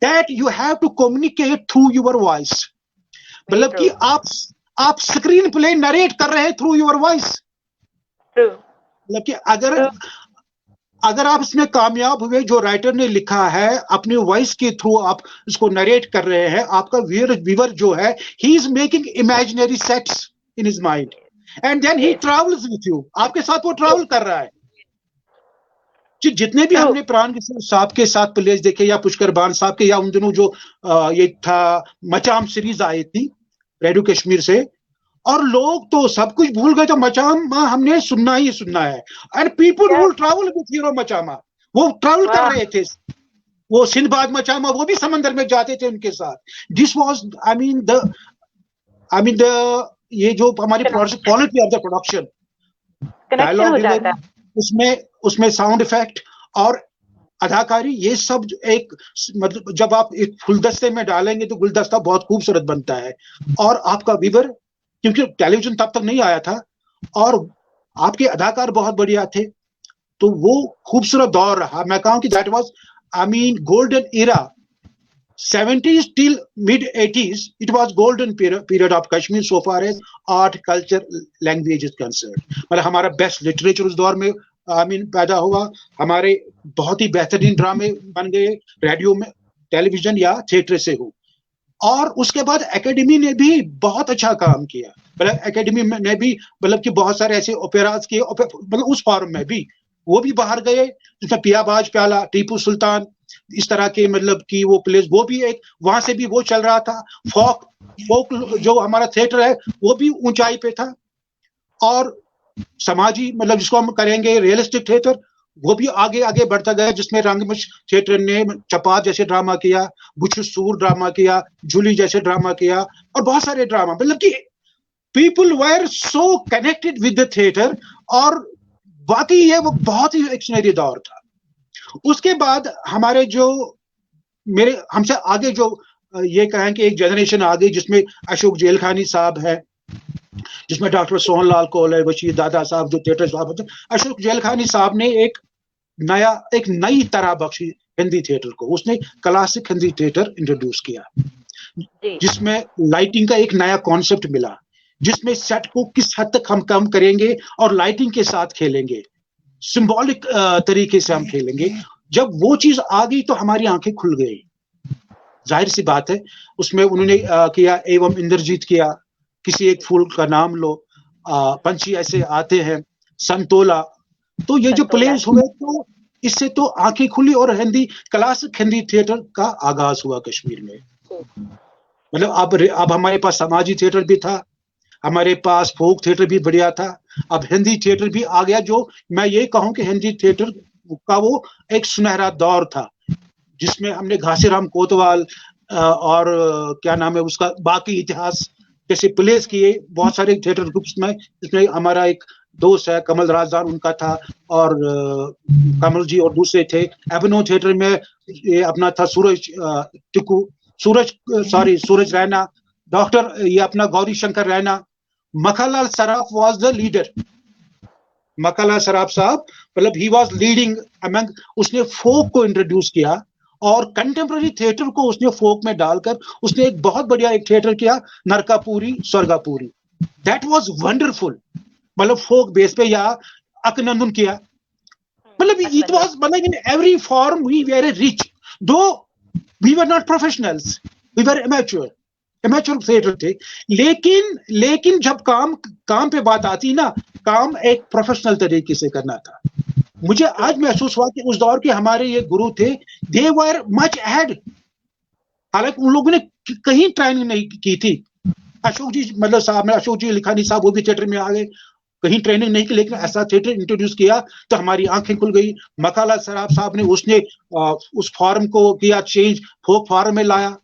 that you have to communicate through your voice. मतलब कि आप स्क्रीन प्ले नरेट कर रहे हैं थ्रू योर वॉइस। मतलब कि अगर आप इसमें कामयाब हुए, जो राइटर ने लिखा है अपने वॉइस के थ्रू आप इसको नरेट कर रहे हैं, आपका व्यूअर जो है, he is making imaginary sets in his mind and then he travels with you, आपके साथ वो ट्रैवल कर रहा है। जितने भी हमने प्राण किशोर साहब के साथ प्लेस देखे, या पुष्कर बान साहब के, या उन दिनों जो ये था मचाम सीरीज आई थी रेडियो कश्मीर से, और लोग तो सब कुछ भूल गए, तो मचामा हमने सुनना ही सुनना है। And people will travel with hero मचामा, वो ट्रैवल कर रहे थे, वो सिंधबाद मचामा, वो भी समंदर में जाते थे उनके साथ। This was I mean the ये जो हमारी quality of the production, dialogue, उसमें साउंड इफेक्ट और अदाकारी, ये सब एक, मतलब जब आप एक गुलदस्ते में डालेंगे तो गुलदस्ता बहुत खूबसूरत बनता है। और आपका व्यूअर, क्योंकि टेलीविजन तब तक नहीं आया था, और आपके अदाकार बहुत बढ़िया थे, तो वो खूबसूरत दौर रहा। मैं कहूं कि that was I mean golden era, 70s till mid 80s, it was golden period of Kashmir so far as art, culture, language is concerned. मतलब हमारा बेस्ट लिटरेचर उस दौर में पैदा हुआ, हमारे बहुत ही बेहतरीन ड्रामे बन गए, रेडियो में, टेलीविजन या थिएटर से हो। और उसके बाद एकेडमी ने भी बहुत अच्छा काम किया, मतलब एकेडमी ने भी मतलब कि बहुत सारे ऐसे ओपेराज किए, मतलब उस फॉर्म में भी वो भी बाहर गए, जिसमें पियाबाज प्याला, टीपू सुल्तान, इस तरह के मतलब कि वो प्लेस, वो भी एक वहां से भी वो चल रहा था। फोक जो हमारा थिएटर है वो भी ऊंचाई पे था, और समाजी मतलब जिसको हम करेंगे रियलिस्टिक थिएटर, वो भी आगे आगे बढ़ता गया, जिसमें रंगमंच थिएटर ने चपात जैसे ड्रामा किया, बुछसूर ड्रामा किया, जूली जैसे ड्रामा किया, और बहुत सारे ड्रामा, मतलब कि people were so connected with the theatre. और बाकी ये वो बहुत ही एक सुनहरी दौर था। उसके बाद हमारे जो मेरे हमसे आगे जो ये कहें कि एक जनरेशन आ गई, जिसमें अशोक जेलखानी साहब है, जिसमें डॉक्टर सोहनलाल कौल है, बशीर दादा साहब जो थिएटर साहब होते। अशोक जेलखानी साहब ने एक नई तरह बख्शी हिंदी थिएटर को, उसने क्लासिक हिंदी थिएटर इंट्रोड्यूस किया, जिसमें लाइटिंग का एक नया कॉन्सेप्ट मिला, जिसमें सेट को किस हद तक हम कम करेंगे और लाइटिंग के साथ खेलेंगे, सिंबॉलिक तरीके से हम खेलेंगे। जब वो चीज आ गई तो हमारी आंखें खुल गई, जाहिर सी बात है। उसमें उन्होंने किया एवं इंद्रजीत किया, किसी एक फूल का नाम लो, पंछी ऐसे आते हैं, संतोला। तो ये जो प्लेस हुए, तो इससे तो आंखें खुली और क्लासिक हिंदी थिएटर का आगाज हुआ कश्मीर में। मतलब अब हमारे पास समाजी थिएटर भी था, हमारे पास फोक थिएटर भी बढ़िया था, अब हिंदी थिएटर भी आ गया, जो मैं ये कहूं कि हिंदी थिएटर का वो एक सुनहरा दौर था, जिसमें हमने घासीराम कोतवाल और क्या नाम है उसका, बाकी इतिहास जैसे प्लेस किए, बहुत सारे थिएटर ग्रुप्स में। इसमें हमारा एक दोस्त है कमल राजदान, उनका था, और कमल जी और दूसरे थे। एबनो थिएटर में ये अपना था सूरज रैना, डॉक्टर ये अपना Gauri Shankar Raina. Makhalal Saraf was the leader, Makhalal Saraf साहब मतलब ही वाज लीडिंग अमंग, उसने फोक को इंट्रोड्यूस किया, और कंटेम्प्रेरी थिएटर को उसने फोक में डालकर उसने एक बहुत बढ़िया एक थिएटर किया, नरकापुरी स्वर्गापुरी। दैट वाज वंडरफुल, मतलब फोक बेस पे, या अकनंदन किया, मतलब इट वाज, मतलब in every form we were rich, though we were not professionals, we were amateur theatre थे। लेकिन जब काम पे बात आती ना, काम एक प्रोफेशनल तरीके से करना था। मुझे आज महसूस हुआ कि उस दौर के हमारे ये गुरु थे, दे वर मच अहेड। हालांकि उन लोगों ने कहीं ट्रेनिंग नहीं की थी। अशोक जी मतलब साहब में, अशोक जी लिखानी साहब, वो भी थिएटर में आ गए, कहीं ट्रेनिंग नहीं की, लेकिन ऐसा थिएटर इंट्रोड्यूस किया तो हमारी आंखें खुल गई। मखाला सराफ साहब ने उसने उस फॉर्म को किया चेंज, फोक फॉर्म में लाया,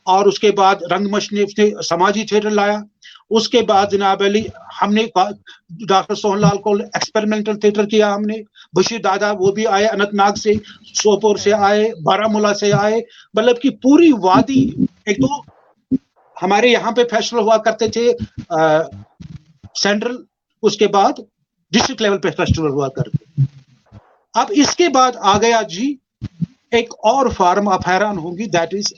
और उसके बाद रंगमंच ने उसने समाजी थिएटर लाया। उसके बाद जनाब अली हमने डॉक्टर सोहनलाल को एक्सपेरिमेंटल थिएटर किया हमने। बशीर दादा वो भी आए अनंतनाग से, सोपोर से आए, बारामूला से आए, मतलब कि पूरी वादी एक तो हमारे यहाँ पे फेस्टिवल हुआ करते थे सेंट्रल, उसके बाद डिस्ट्रिक्ट लेवल पे फेस्टिवल हुआ करते। अब इसके बाद आ गया जी एक और फॉर्म, आप हैरान होंगी, that is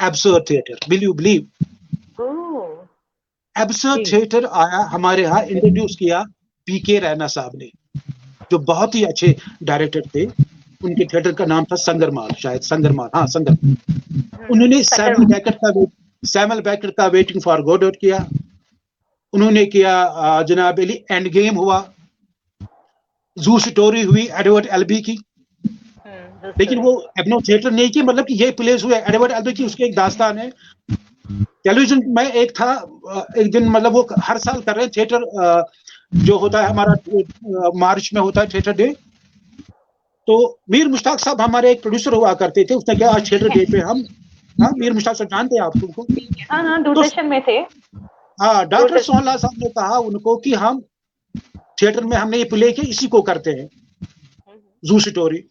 absurd theatre. Will you believe? Absurd theatre आया हमारे यहाँ, इंट्रोड्यूस किया पीके रैना साहब ने, जो बहुत ही अच्छे डायरेक्टर थे। उनके थिएटर का नाम था संगरमाल, शायद संगरमाल, हाँ संगरमाल। उन्होंने सैमुअल बेकट का वेटिंग फॉर गोडोट किया, उन्होंने किया जनाब अली एंड गेम हुआ, जू स्टोरी हुई एडवर्ड एल्बी की, लेकिन वो एबनो थिएटर नहीं की, मतलब कि ये प्लेस हुए एडवर्ड एल्बी की, उसकी एक दास्तान है। टेलीविजन में एक था, एक दिन, मतलब वो हर साल कर रहे हैं थिएटर, जो होता है हमारा मार्च में होता है थिएटर डे। तो मीर मुश्ताक साहब हमारे एक प्रोड्यूसर हुआ करते थे, उसने कहा आज थिएटर डे पे हम, हाँ मीर मुश्ताक साहब जानते हैं आप उनको? हाँ, दूरदर्शन में थे। हाँ, डॉक्टर सोहनलाल साहब ने कहा उनको कि हम थिएटर में हमने ये प्ले किया, इसी को करते हैं, जू स्टोरी।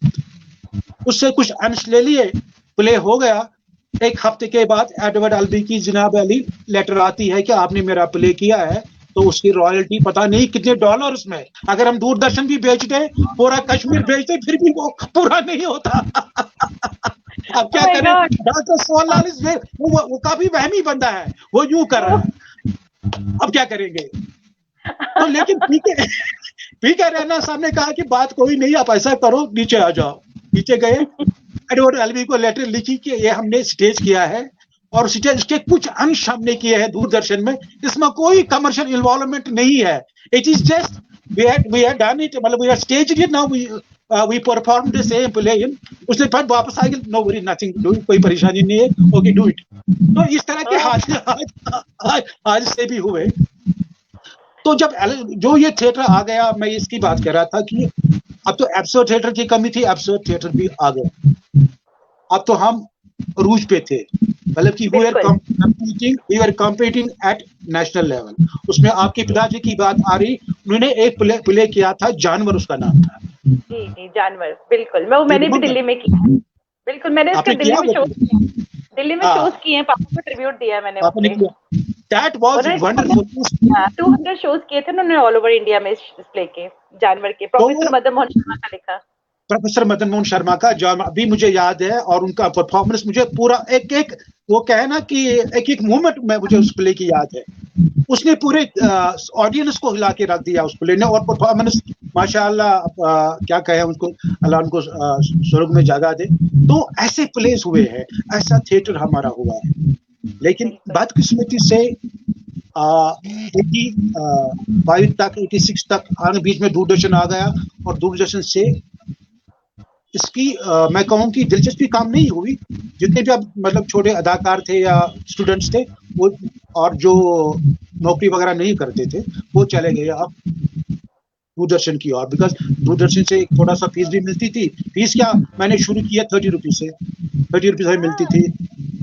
उससे कुछ अंश ले लिए, प्ले हो गया। एक हफ्ते के बाद एडवर्ड एल्बी की जनाब अली लेटर आती है कि आपने मेरा प्ले किया है, तो उसकी रॉयल्टी पता नहीं कितने डॉलर्स में, अगर हम दूरदर्शन भी बेच दें, पूरा कश्मीर बेच दें, फिर भी वो पूरा नहीं होता। अब क्या करें? डॉक्टर सोहनलाल वो काफी वहमी बंदा है, वो यूं कर रहा है, अब क्या करेंगे? तो लेकिन पीके रैना साहब ने कहा कि बात कोई नहीं, आप ऐसा करो, नीचे आ जाओ। नीचे गए, एडवर्ड एल्बी को लेटर लिखी कि ये हमने स्टेज किया है, और स्टेज के कुछ अंश हमने किए हैं दूरदर्शन में, इसमें कोई कमर्शियल इन्वॉल्वमेंट नहीं है, it is just we had done it, मतलब we had staged it, now we perform the same play in. उसने फिर वापस आ गया, no worry, nothing to do, कोई परेशानी नहीं है, ओके डू इट। तो इस तरह के हादसे आज से भी हुए। तो जब जो ये थिएटर आ गया, मैं इसकी बात कर रहा था कि अब तो एब्सर्ड थिएटर की कमी थी, एब्सर्ड थिएटर भी आ गया। अब तो हम रूज पे थे, मतलब कि we are competing at national level. उसमें आपके पिताजी की बात आ रही, उन्होंने एक प्ले किया था, जानवर उसका नाम था। जी, जानवर, बिल्कुल। मैंने भी दिल्ली में किया, बिल्कुल, मैंने इसका दिल्ली में शोज किए हैं, पापा को ट्रिब्यूट दिया मैंने उसपे। That was wonderful. 200 शोज किए थे उन्होंने ऑल ओवर इंडिया में इस प्ले के, जानवर के। प्रोफेसर मदन मोहन शर्मा का लिखा, प्रोफेसर मदन मोहन शर्मा का, जो अभी मुझे याद है, और उनका परफॉर्मेंस मुझे पूरा एक वो कहे ना कि एक मूवमेंट में मुझे उस प्ले की याद है। उसने पूरे ऑडियंस को हिला के रख दिया उस प्ले ने, और परफॉर्मेंस माशाअल्लाह, क्या कहे उनको, अल्लाह उनको स्वर्ग में जगह दे। तो ऐसे प्लेस हुए हैं, ऐसा थिएटर हमारा हुआ है। लेकिन बदकिस्मती से 85 तक, 86 तक आगे बीच में दूरदर्शन आ गया, और दूरदर्शन से इसकी मैं कहूँ कि दिलचस्पी काम नहीं हुई। जितने भी अब मतलब छोटे अदाकार थे या स्टूडेंट्स थे, वो और जो नौकरी वगैरह नहीं करते थे, वो चले गए अब दूरदर्शन की ओर, बिकॉज दूरदर्शन से थोड़ा सा फीस भी मिलती थी। फीस क्या, मैंने शुरू किया 30 रुपीज से, 30 रुपीज मिलती थी,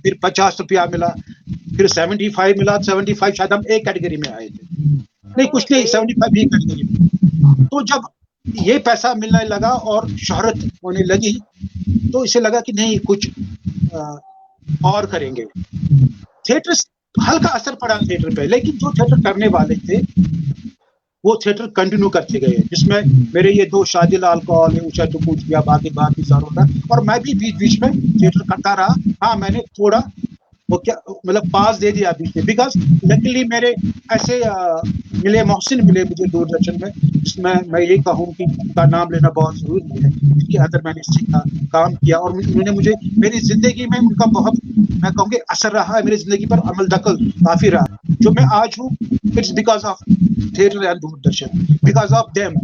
फिर 50 रुपया मिला, फिर 75 मिला, 75 शायद हम एक कैटेगरी में आए थे, नहीं कुछ नहीं, 75 भी कैटेगरी में। तो जब ये पैसा मिलने लगा और शोहरत होने लगी, तो इसे लगा कि नहीं, कुछ और करेंगे। थिएटर हल्का असर पड़ा थिएटर पे, लेकिन जो थिएटर करने वाले थे वो थिएटर कंटिन्यू करते गए, जिसमें मेरे ये दो शादीलाल कौल, ऊषा टुकूच किया, बाकी सारों, और मैं भी बीच बीच में थिएटर करता रहा। हाँ, मैंने थोड़ा वो क्या मतलब पास दे दिया बीच में, बिकॉज लकीली मेरे ऐसे मिले, मोहसिन मिले मुझे दूरदर्शन में, जिसमें मैं ये कहूँ कि उनका नाम लेना बहुत जरूरी है, जिनके अंदर मैंने सीखा, काम किया, और उन्होंने मुझे मेरी जिंदगी में उनका बहुत, मैं कहूँगी, असर रहा है मेरी जिंदगी पर, अमल दखल काफी रहा। जो मैं आज हूँ, it's because of theatre and Doordarshan, because of them.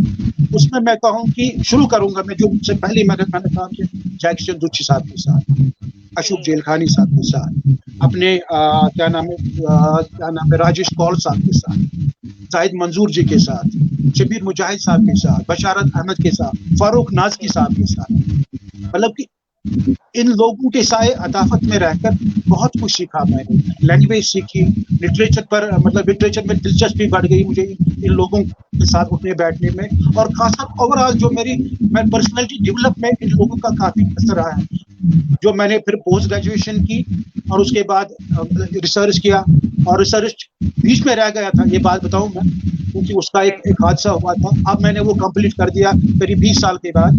उसमें मैं कहूँ कि शुरू करूंगा मैं, जो मुझसे पहले मैंने काम किया जैक्सन दुच्छी साहब के साथ, अशोक जेलखानी साहब के साथ, अपने क्या नाम है राजेश कौल साहब के साथ, जाहिद मंजूर जी के साथ, शबीर मुजाहिद साहब के साथ, बशारत अहमद के साथ, फारूक नाज़की साहब के साथ। मतलब कि इन लोगों के साए अताफत में रहकर बहुत कुछ सीखा मैंने, लैंग्वेज सीखी, लिटरेचर पर, मतलब लिटरेचर में दिलचस्पी बढ़ गई मुझे इन लोगों के साथ उठने बैठने में, और खासकर ओवरऑल जो मैं पर्सनैलिटी डेवलप में इन लोगों का काफी असर रहा है। जो मैंने फिर पोस्ट ग्रेजुएशन की, और उसके बाद रिसर्च किया, और रिसर्च बीच में रह गया था, ये बात बताऊं मैं, क्योंकि उसका एक हादसा हुआ था। अब मैंने वो कंप्लीट कर दिया करीब 20 साल के बाद।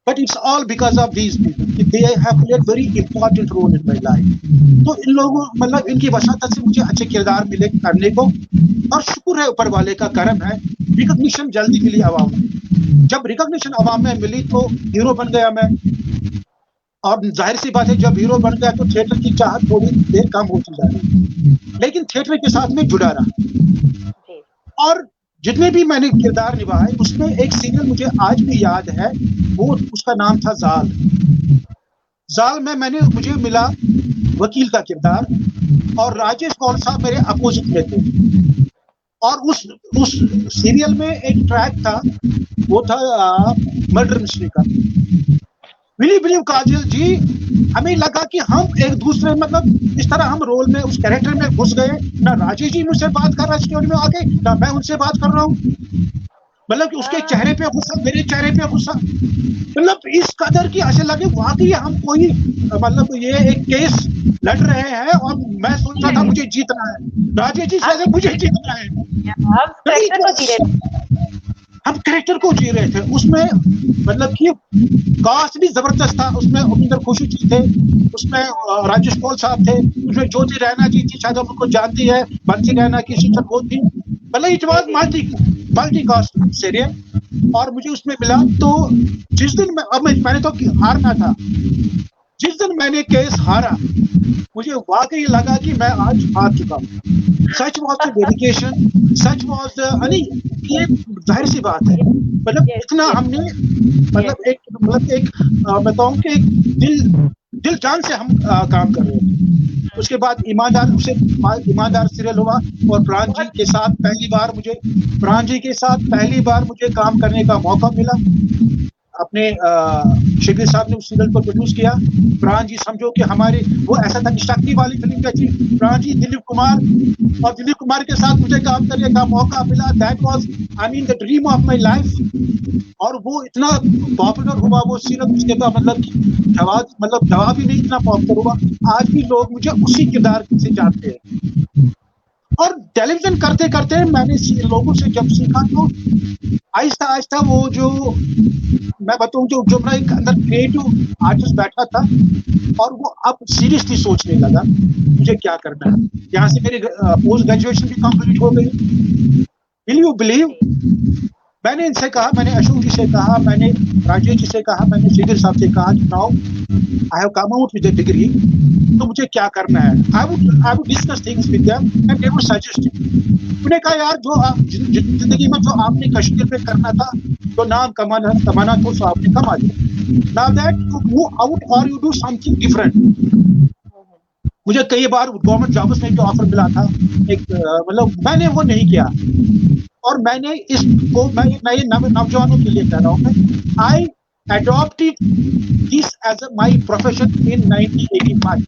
But it's all because of these people, they have played very important role in my life. तो इन लोगों मतलब इनकी वसात से मुझे अच्छे किरदार मिले करने को, और शुक्र है ऊपर वाले का करम है, रिकॉग्निशन जल्दी मिली आवाम में। जब रिकॉग्निशन आवाम में मिली तो हीरो बन गया मैं, और जाहिर सी बात है जब हीरो बन गया तो थिएटर की चाहत थोड़ी देर कम होती जा रही, लेकिन थिएटर के साथ में जुड़ा रहा। और जितने भी मैंने किरदार निभाए उसमें एक सीरियल मुझे आज भी याद है, वो उसका नाम था जाल। जाल में मुझे मिला वकील का किरदार, और राजेश कौल साहब मेरे अपोजिट में थे। और उस सीरियल में एक ट्रैक था, वो था मर्डर मिस्ट्री का। बिलीव काजल जी, हमें लगा कि हम एक दूसरे मतलब इस तरह हम रोल में उस कैरेक्टर में घुस गए। ना राजेश जी मुझसे बात कर रहा है स्टोरी में आके, ना मैं उनसे बात कर रहा हूँ। मतलब कि उसके चेहरे पे गुस्सा, मेरे चेहरे पे गुस्सा, मतलब इस कदर की ऐसे लगे वाकई हम कोई मतलब ये एक केस लड़ रहे हैं, और मैं सोच रहा था मुझे जीतना है, राजेश जी से मुझे जीतना है। हम कैरेक्टर को जी रहे थे उसमें, मतलब कि कास्ट भी जबरदस्त था। उसमें अमिंदर खुशी जी थे, उसमें राजेश कौल साहब थे, उसमें ज्योति रैना जी थी, शायद आप उनको जानती है, बंसी रैना की शिक्षक वो थी। मतलब it was multi cast serial, और मुझे उसमें मिला। तो जिस दिन मैंने तो हारना था, जिस दिन मैंने केस हारा मुझे वाकई लगा कि मैं आज हार चुका हूँ। सच was the dedication, such was the, ये जाहिर सी बात है, मतलब इतना हमने मतलब एक बताऊं कि दिल जान से हम काम कर रहे थे। उसके बाद ईमानदार सीरियल हुआ, और प्राण जी के साथ पहली बार मुझे काम करने का मौका मिला। अपने शिबिर साहब ने उस सीरियल को प्रोड्यूस किया। प्राण जी समझो कि हमारे वो ऐसा था कि शक्ति वाली फिल्म क्या थी, प्राण जी दिलीप कुमार के साथ मुझे काम करने का मौका मिला। That was the dream of my life. और वो इतना पॉपुलर हुआ वो सीरियल, उसके बाद मतलब जवाब ही नहीं, इतना पॉपुलर हुआ। आज भी लोग मुझे उसी किरदार से जानते हैं। और टेलीविजन करते करते मैंने लोगों से जब सीखा तो आहिस्ता आहिस्ता वो जो मैं बताऊं जो मेरा एक अंदर क्रिएटिव आर्टिस्ट बैठा था, और वो अब सीरियसली सोचने लगा मुझे क्या करना है। यहाँ से मेरी पोस्ट ग्रेजुएशन भी कंप्लीट हो गई। विल यू बिलीव, मैंने इनसे कहा, मैंने अशोक जी से कहा, मैंने राजेश जी से कहा, मैंने शिविर साहब से कहा, now I have come out with a degree, तो मुझे क्या करना है। I would discuss things with them and they would suggest. उन्होंने कहा यार जो आप जिंदगी में जो आपने कश्मीर पे करना था, जो नाम कमाना तो आपने कमा लिया। Now that you move out और यू डू समथिंग डिफरेंट। मुझे कई बार गवर्नमेंट जॉब्स में जो ऑफर मिला था, एक मतलब मैंने वो नहीं किया, और मैंने इसको मैं ये नौजवानों के लिए कह रहा हूँ, मैं आई adopted this as my profession in 1985।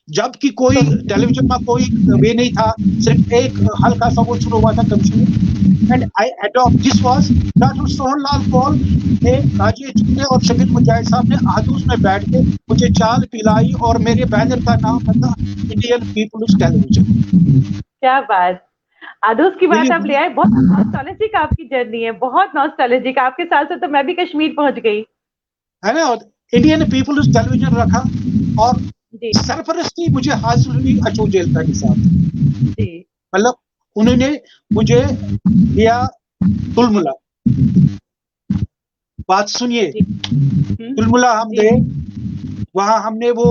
जबकि कोई टेलीविजन में कोई वे नहीं था, सिर्फ एक हल्का सा वो शुरू हुआ था commissioner, and I adopt this was doctor Sohanlal Kaul ने, राजेश जी ने और शबीर मुजाहिद साहब ने आदूस में बैठ के मुझे चाल पिलाई, और मेरे बैनर का नाम था इंडियन पीपुल्स टेलीविजन। क्या बात, आदूस की बात आप ले आए। बहुत नॉस्टैल्जिक आपकी जर्नी है, बहुत नॉस्टैल्जिक। आपके साथ साथ तो मैं भी कश्मीर पहुंच गई है ना। इंडियन पीपुल्स टेलीविजन रखा, और सरपरस्ती मुझे हासिल हुई अशोक जेलता के साथ। मतलब उन्होंने मुझे दिया तुलमुला, बात सुनिए, तुलमुला हम गए, वहां हमने वो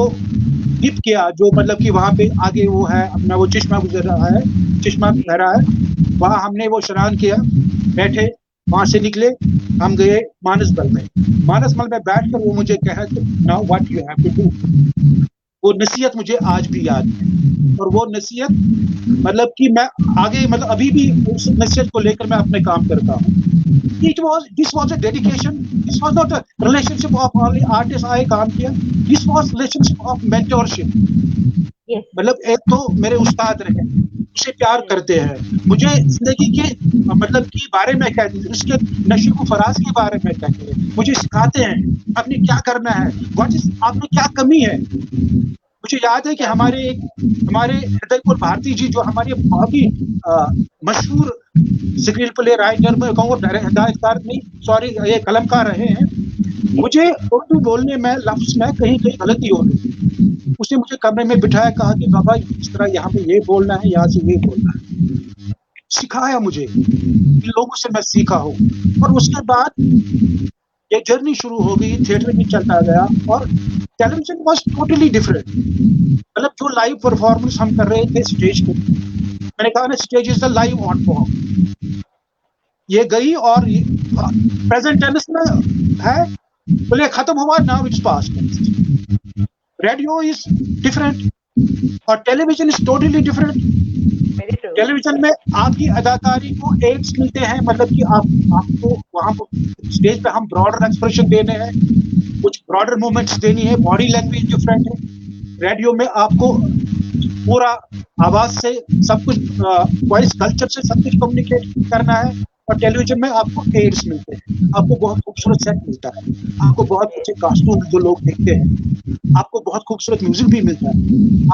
गिफ्ट किया, जो मतलब कि वहां पे आगे वो है अपना वो चश्मा गुजर रहा है, चश्मा बह रहा है, वहां हमने वो स्नान किया, बैठे, वहां से निकले, हम गए मानसबल में बैठकर वो मुझे कहा now what you have to do. वो नसीहत मुझे आज भी याद है, और वो नसीहत मतलब कि मैं आगे मतलब अभी भी उस नसीहत को लेकर मैं अपने काम करता हूँ। This was a dedication. This was not a relationship of only artist आए काम किया. This was relationship of mentorship. मतलब एक तो मेरे उस्ताद रहे, उसे प्यार करते हैं, मुझे जिंदगी के मतलब के बारे में कहते हैं, उसके नशीब फराज के बारे में कहते हैं, मुझे सिखाते हैं आपने क्या करना है, व्हाट इज आप में क्या कमी है। मुझे याद है कि हमारे हृदयपुर भारती जी जो हमारे बहुत ही मशहूर स्क्रीन प्ले राइटर में कहूँगा, हिदायतकार नहीं, सॉरी, ये कलमकार रहे हैं। मुझे उर्दू बोलने में लफ्ज में कहीं गलती हो गई। उसने मुझे कमरे में बिठाया, कहा कि बाबा इस तरह यहाँ पे ये बोलना है, यहाँ से ये बोलना है, सिखाया मुझे। इन लोगों से मैं सीखा हूँ और उसके बाद ये जर्नी शुरू हो गई, थिएटर भी चलता गया और टेलीविजन वाज टोटली डिफरेंट। मतलब जो लाइव परफॉर्मेंस हम कर रहे थे स्टेज पे, मैंने कहा ना, stage is the live on form. ये गई और प्रेजेंट टेंस में है, बोले खत्म हुआ, now it's past. Radio is different और television is totally different. Television में आपकी अदाकारी को एड्स मिलते हैं, मतलब कि आपको वहां स्टेज पे हम ब्रॉडर एक्सप्रेशन देने हैं, कुछ ब्रॉडर मूवमेंट्स देनी है, बॉडी लैंग्वेज डिफरेंट है। रेडियो में आपको पूरा आवाज से सब कुछ, वॉइस कल्चर से सब कुछ कम्युनिकेट करना है और टेलीविजन में आपको एड्स मिलते हैं, आपको बहुत खूबसूरत सेट मिलता है, आपको बहुत अच्छे कास्ट्यूम जो लोग देखते हैं, आपको बहुत खूबसूरत म्यूजिक भी मिलता है,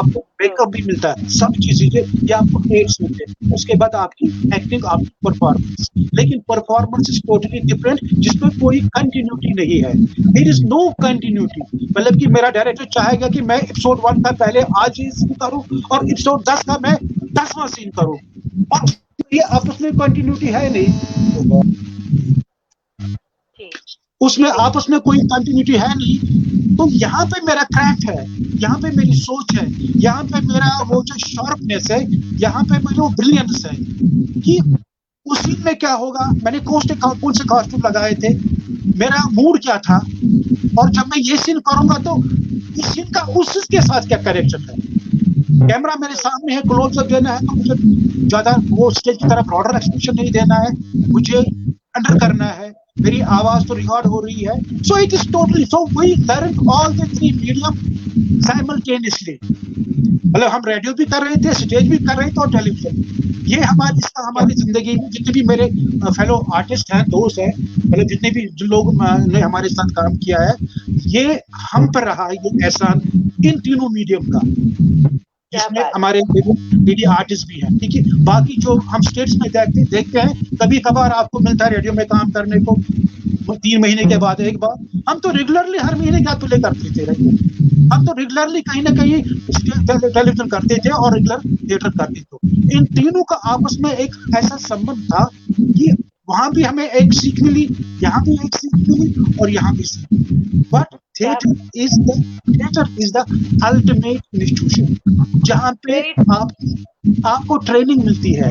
आपको मेकअप भी मिलता है, सब चीजें ये आपको एड्स मिलते हैं। उसके बाद आपकी एक्टिंग, आपकी परफॉर्मेंस, लेकिन परफॉर्मेंस इज टोटली डिफरेंट, जिसमें कोई कंटिन्यूटी नहीं है। There is no continuity. मतलब कि मेरा डायरेक्टर चाहेगा कि मैं एपिसोड 1 का पहले आज ही सीन करूं और एपिसोड 10 का मैं 10वां सीन करूं, और ये आपस में कंटिन्यूटी है नहीं, उसमें आपस में कोई कंटिन्यूटी है नहीं। तो यहाँ पे मेरा क्रैफ्ट है, यहाँ पे मेरी सोच है, यहाँ पे मेरा वो जो शार्पनेस है, यहाँ पे मेरी वो ब्रिलियंस है कि उस सीन में क्या होगा, मैंने कौन से कॉस्ट्यूम लगाए थे, मेरा मूड क्या था, और जब मैं ये सीन करूंगा तो इस सीन का उसके साथ क्या कनेक्शन है। कैमरा मेरे सामने है, क्लोजअप देना है तो मुझे ज्यादा वो स्टेज की तरफ ब्रॉडर एक्सप्रेशन नहीं देना है, मुझे अंडर करना है, मेरी आवाज तो रिकॉर्ड हो रही है। So it is totally, so we learn all the three medium simultaneously. मतलब हम रेडियो भी कर रहे थे, स्टेज भी कर रहे थे और टेलीविजन। ये हमारी जिंदगी में जितने भी मेरे फेलो आर्टिस्ट हैं, दोस्त हैं, मतलब जितने भी जो लोग ने हमारे साथ काम किया है, ये हम पर रहा है ये एहसान इन तीनों मीडियम का, जिसमें हमारे मीडिया आर्टिस्ट भी हैं। ठीक है, बाकी जो हम स्टेट्स में देखते हैं, कभी कभार आपको मिलता है रेडियो में काम करने को 3 महीने के बाद एक बार, हम तो रेगुलरली हर महीने क्या प्ले करते थे रेडियो, हम तो रेगुलरली कहीं ना कहीं टेलीविजन करते थे और रेगुलर थिएटर करते थे। इन तीनों का आपस में एक ऐसा संबंध था कि वहां भी हमें एक सीख मिली, यहाँ भी एक सीख मिली और यहाँ भी सीख। But theatre is the ultimate institution, जहाँ पे आपको ट्रेनिंग मिलती है,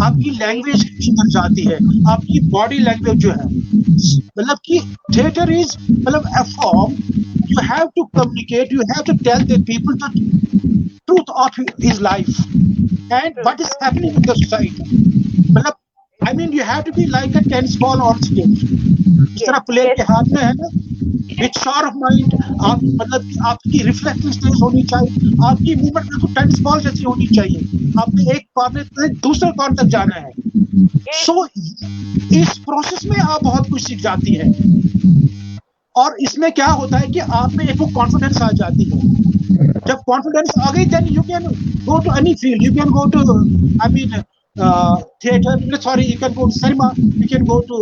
आपकी लैंग्वेज सुधर जाती है, आपकी बॉडी लैंग्वेज जो है, मतलब कि थिएटर इज मतलब a form, you have to communicate, you have to tell the people the truth of his life and what is happening in the society. मतलब I mean you have to be like a tennis ball on stage. इस तरह player के हाथ में है ना, with sharp mind, आप मतलब आपकी रिफ्लेक्टिव तेज होनी चाहिए, आपकी मूवमेंट बिल्कुल टेनिस बॉल जैसी होनी चाहिए, आपने एक कॉर्नर से दूसरे कॉर्नर तक जाना है। सो इस प्रोसेस में आप बहुत कुछ सीख जाती हैं और इसमें क्या होता है कि आप में एक कॉन्फिडेंस आ जाती है। जब कॉन्फिडेंस आ गई then you can go to any field, you can go to I mean theater, sorry, you can go to cinema, you can go to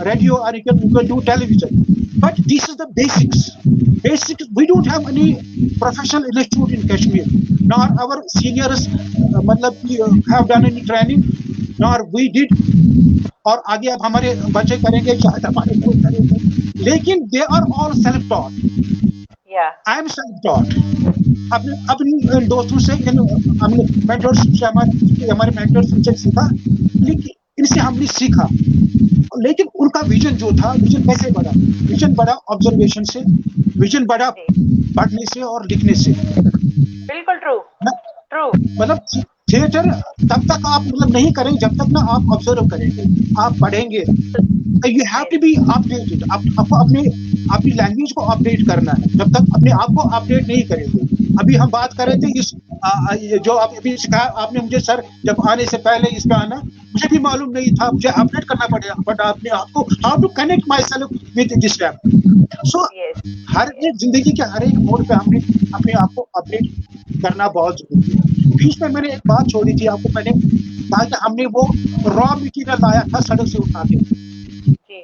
radio, or you can do television. But this is the basics. We don't have any professional institute in Kashmir, nor our seniors have done any training, nor we did. और आगे अब हमारे बच्चे करेंगे, शायद हमारे लोग करेंगे, लेकिन they are all self-taught. I am self-taught. अपने दोस्तों से, हमने मेंटर्स से, हमारे मेंटर्स से सीखा, लेकिन इनसे हमने सीखा। लेकिन उनका विजन जो था, विजन कैसे बढ़ा? विजन बढ़ा ऑब्जर्वेशन से, विजन बढ़ा पढ़ने से और लिखने से। बिल्कुल ट्रू। मतलब थिएटर तब तक आप मतलब नहीं करेंगे जब तक ना आप ऑब्जर्व करेंगे, आप पढ़ेंगे। You have to be updated, आपको अपनी लैंग्वेज को अपडेट करना है। जब तक अपने आप को अपडेट नहीं करेंगे, अभी हम बात कर रहे थे इस ये जो आप अभी सिखाया आपने मुझे सर, जब आने से पहले इसमें आना मुझे भी मालूम नहीं था, मुझे अपडेट करना पड़ेगा, बट आपने आपको how to connect my self with this rap. So हर एक जिंदगी के हर एक मोड़ पे हमने अपने आप को अपडेट करना बहुत जरूरी है। बीच में मैंने एक बात छोड़ी थी आपको, मैंने कहा कि हमने वो रॉ मटेरियल लाया था सड़क से उठा के,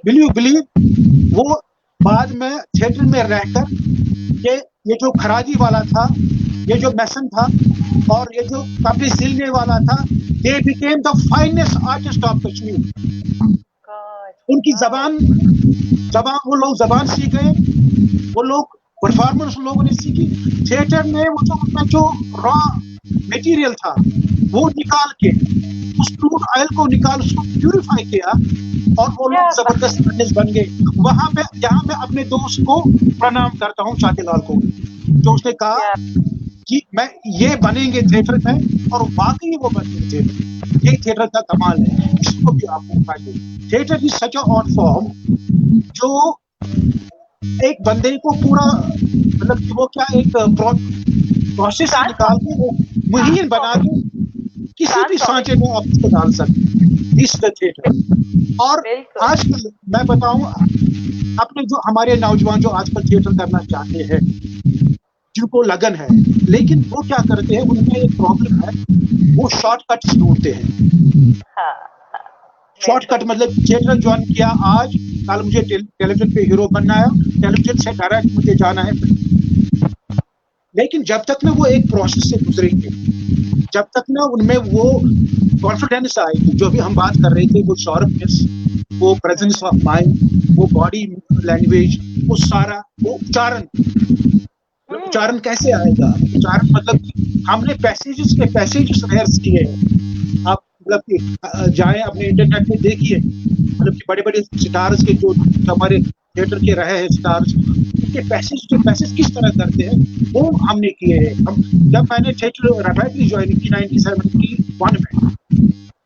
विल यू बिलीव वो बाद में थिएटर में रहकर ये जो खराजी वाला था, ये जो मैसन था और ये जो कपड़े सिलने वाला था, they became the finest artist of Kashmir. उनकी जबान वो लोग जबान सीख गए, वो लोग परफॉर्मेंस लोगों ने सीखी। थिएटर में वो जो उनका जो रॉ मटेरियल था वो निकाल के उस क्रूड ऑयल को निकाल उसको प्यूरिफाई किया और वो लोग जबरदस्त आर्टिस्ट बन गए। वहां पे यहाँ मैं अपने दोस्त को प्रणाम करता हूँ, शातिलाल को, जो उसने कहा कि मैं ये बनेंगे थिएटर में, और वाकई वो बन गए थिएटर। ये थिएटर का कमाल है, इसको भी आपको उठाइए। Theatre is such on form जो एक बंदे को पूरा मतलब वो क्या एक प्रोसेस निकाल के मुहीन बना के किसी भी सांचे में आप इसको डाल सकते। इस थिएटर और आजकल मैं बताऊं अपने जो हमारे नौजवान जो आजकल थिएटर करना चाहते हैं, जिनको लगन है, लेकिन वो क्या करते हैं, उनमें एक प्रॉब्लम है, वो शॉर्टकट ढूंढते हैं। शॉर्टकट मतलब थिएटर ज्वाइन किया आज, कल मुझे टेलीविजन पे हीरो बनना है, टेलीविजन से डायरेक्ट मुझे जाना है। लेकिन जब तक ना वो एक प्रोसेस से गुजरेंगे, जब तक ना उनमें वो कॉन्फिडेंस आएगी, जो भी हम बात कर रहे थे, वो शार्पनेस, वो प्रेजेंस ऑफ माइंड, वो बॉडी लैंग्वेज, वो सारा वो उच्चारण कैसे आएगा? उच्चारण मतलब हमने पैसेजेस रिहर्स किए हैं। आप मतलब कि जाएं अपने इंटरनेट पे देखिए, मतलब कि बड़े-बड़े स्टार्स के जो हमारे थिएटर के रहे हैं स्टार्स, उनके पैसेज किस तरह करते हैं वो हमने किए हैं। हम जब मैंने थिएटर रैपिडली ज्वाइन की 1971 में,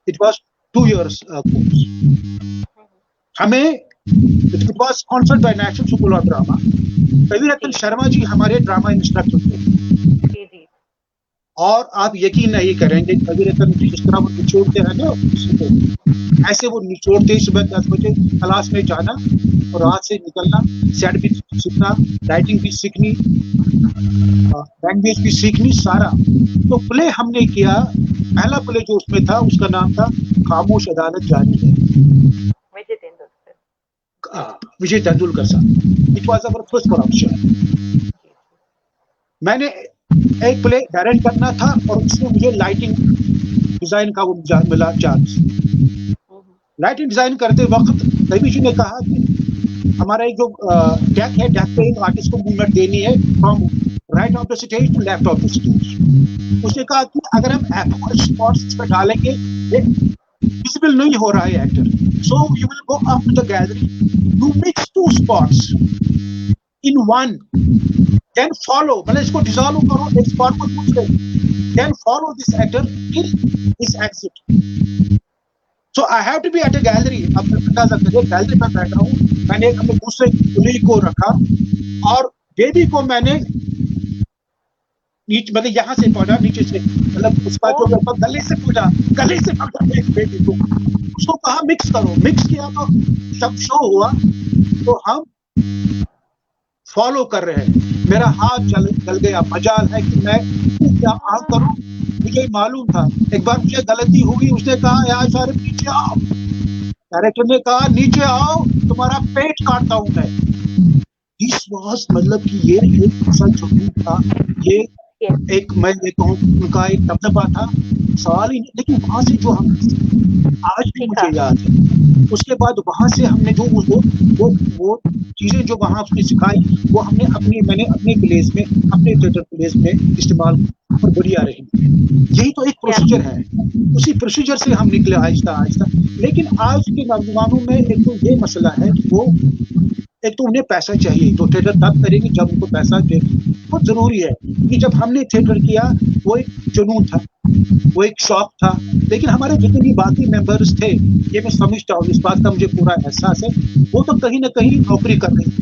इट वाज 2 years कोर्स। हमें it was sponsored by National School of Drama. Kaviratna Sharma ji हमारे ड्रामा इंस्ट्रक्टर थे, और आप यकीन नहीं करेंगे कविरत्न जिस तरह वो निचोड़ते हैं ना किसी को, ऐसे वो निचोड़ते ही सुबह 10 बजे क्लास में जाना और रात से निकलना, सेट भी सीखना, राइटिंग भी सीखनी, लैंग्वेज भी सीखनी, सारा। तो प्ले हमने किया, पहला प्ले जो उसमें था उसका नाम था खामोश अदालत जारी है, विजय तेंदुलकर साहब। It was our first production. मैंने एक प्ले डायरेक्ट करना था और उसमें मुझे लाइटिंग डिजाइन का वो मिला चांस। लाइटिंग डिजाइन करते वक्त रवि जी ने कहा कि हमारा एक जो डेक है, डेक पे आर्टिस्ट को मूवमेंट देनी है from right of the stage to left of the stage. उसने कहा कि अगर हम स्पॉट्स पे डालेंगे विजिबल नहीं हो रहा है actor, so you will go up to the gallery, you mix 2 spots in one, then follow, मतलब इसको डिसॉल्व करो, एक स्पॉट को पूछ ले, then follow this actor till his exit. So I have to be at a gallery। अब अंदाजा करिए गैलरी में बैठा हूँ, मैंने अपने दूसरे कुली को रखा और बेबी को मैंने नीचे मतलब यहाँ से पहुंचा, नीचे से मतलब उसका जो गले से पकड़ा बेबी को, उसको कहा मिक्स करो, मिक्स किया तो सब शो हुआ। तो हम फॉलो कर रहे हैं, मेरा हाथ जल गया। मजाल है कि मैं क्या करूं, मुझे मालूम था। एक बार मुझे गलती हुई, उसने कहा यार सारे नीचे आओ, डायरेक्टर ने कहा नीचे आओ, तुम्हारा पेट काटता हूं मैं। इस वाज मतलब कि ये एक असल जुनून था, ये एक मैं ये कहूँ उनका एक दबदबा था, सवाल ही नहीं। लेकिन वहां से जो हम आज भी मुझे याद है, उसके बाद वहां से हमने जो वो चीजें जो वहां उसने सिखाई, वो मैंने अपने प्लेस में, अपने थिएटर प्लेस में इस्तेमाल और बढ़िया रही। यही तो एक प्रोसीजर है, उसी प्रोसीजर से हम निकले आहिस्ता आहिस्ता। लेकिन आज के नौजवानों में एक तो ये मसला है कि वो एक तो उन्हें पैसा चाहिए, तो थिएटर तब करेंगे जब उनको पैसा दे। बहुत जरूरी है कि जब हमने थिएटर किया वो एक जुनून था, वो एक शौक था। लेकिन हमारे जितने भी बाकी मेंबर्स थे, ये मैं समझता हूँ, इस बात का मुझे पूरा एहसास है, वो तो कहीं ना कहीं नौकरी कर रहे थे।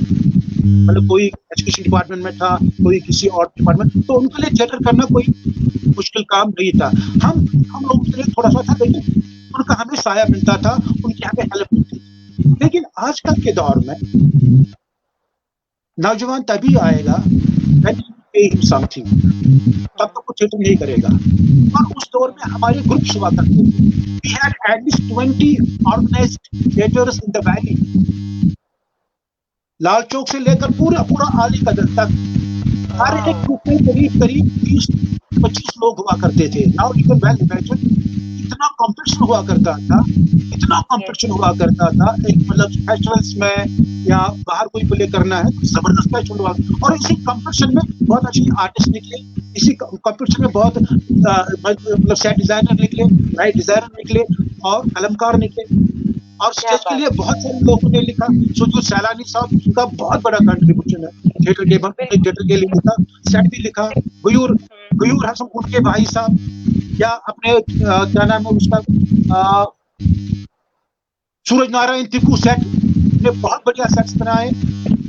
मतलब कोई एजुकेशन डिपार्टमेंट में था, कोई किसी और डिपार्टमेंट, तो उनके लिए थिएटर करना कोई मुश्किल काम नहीं था। हम लोगों के लिए थोड़ा सा था, लेकिन उनका हमें साया मिलता था, उनकी हमें हेल्प मिलती थी। लेकिन आजकल के दौर में नौजवान तभी आएगा समथिंग, तब तक वो थिएटर नहीं करेगा। और उस दौर में हमारे ग्रुप्स हुआ करते थे। We had at least 20 organized theaters in the valley. Lal Chowk से लेकर पूरा आली कदर तक हर एक ग्रुप में करीब 30-25 लोग हुआ करते थे। Now you can well imagine, इतना कंपटीशन हुआ करता था, एक मतलब फेस्टिवल्स में या बाहर कोई प्ले करना है तो जबरदस्त फेस्टिवल हुआ। और इसी कंपटीशन में बहुत अच्छे आर्टिस्ट निकले, इसी कंपटीशन में बहुत मतलब सेट डिजाइनर निकले, लाइट डिजाइनर निकले और कलमकार निकले। और स्टेज के लिए बहुत सारे लोगों ने लिखा। सुजू सैलानी साहब, उनका बहुत बड़ा कंट्रीब्यूशन है थिएटर के लिए लिखा, सेट भी लिखा। गयूर हसन उनके भाई साहब, या अपने क्या नाम है उसका, सूरज नारायण तिकू सेट ने बहुत बढ़िया सेट्स बनाए।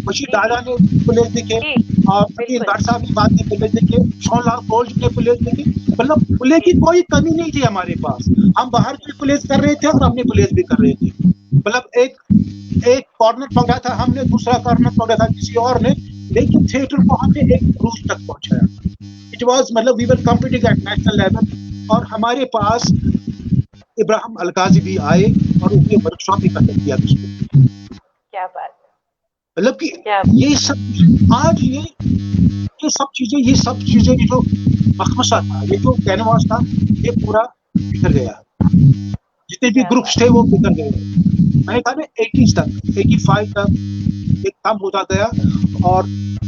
बशीर दादा ने प्लेस लिखे और अकील भट्ट साहब ने बाद में प्लेस लिखे, सोनलाल कौल ने प्लेस लिखे। मतलब प्ले की कोई कमी नहीं थी हमारे पास। हम बाहर भी प्लेस कर रहे थे और अपने प्लेस भी कर रहे थे। मतलब एक कॉर्नर पकड़ा था हमने, दूसरा कॉर्नर पकड़ा था किसी और ने, लेकिन थिएटर को हमने एक रूज तक पहुंचाया। इट वाज मतलब we were competing at national level. और हमारे पास इब्राहिम अलकाजी भी आए और उनके वर्कशॉप भी कंडक्ट किया। क्या बात, मतलब कि ये सब आज ये सब चीजें ये जो मखमसा था, ये जो कैनवास था, ये पूरा बिखर गया। जितने भी ग्रुप्स थे वो बिखर गए। मैंने कहा 80s तक, 85 तक एक कम होता गया और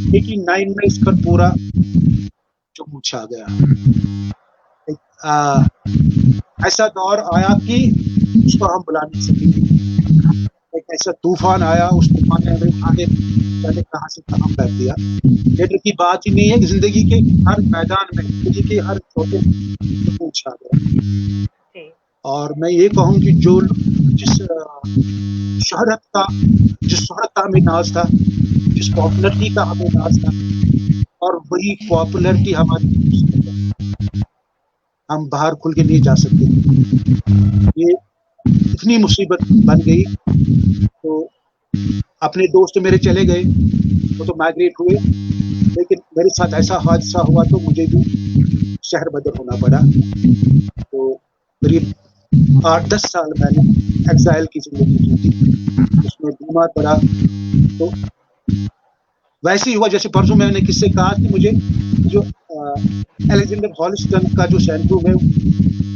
89 में इस पर पूरा जो छा गया। ऐसा दौर आया कि उसको हम बुला नहीं सकेंगे। एक ऐसा तूफान आया, उस तूफान ने हमें आगे जाने कहां से कहां कर दिया। थिएटर की बात ही नहीं है, जिंदगी के हर मैदान में, जिंदगी के हर छोटे छा गया। और मैं ये कहूँ कि जो जिस शोहरत का हमें नाज था, जिस पॉपुलरिटी का हमें नाज था, और वही पॉपुलरिटी हमारी हम बाहर खुल के नहीं जा सकते। ये इतनी मुसीबत बन गई। तो अपने दोस्त मेरे चले गए, वो तो माइग्रेट हुए, लेकिन मेरे साथ ऐसा हादसा हुआ तो मुझे भी शहर बदल होना पड़ा। तो करीब 8-10 साल मैंने एक्साइल की जिंदगी जी थी, उसमें बीमार पड़ा। तो वैसे ही हुआ जैसे परसों मैंने किससे कहा कि मुझे जो अलेक्जेंडर हॉलिस्टन का जो सेंट्रूम है,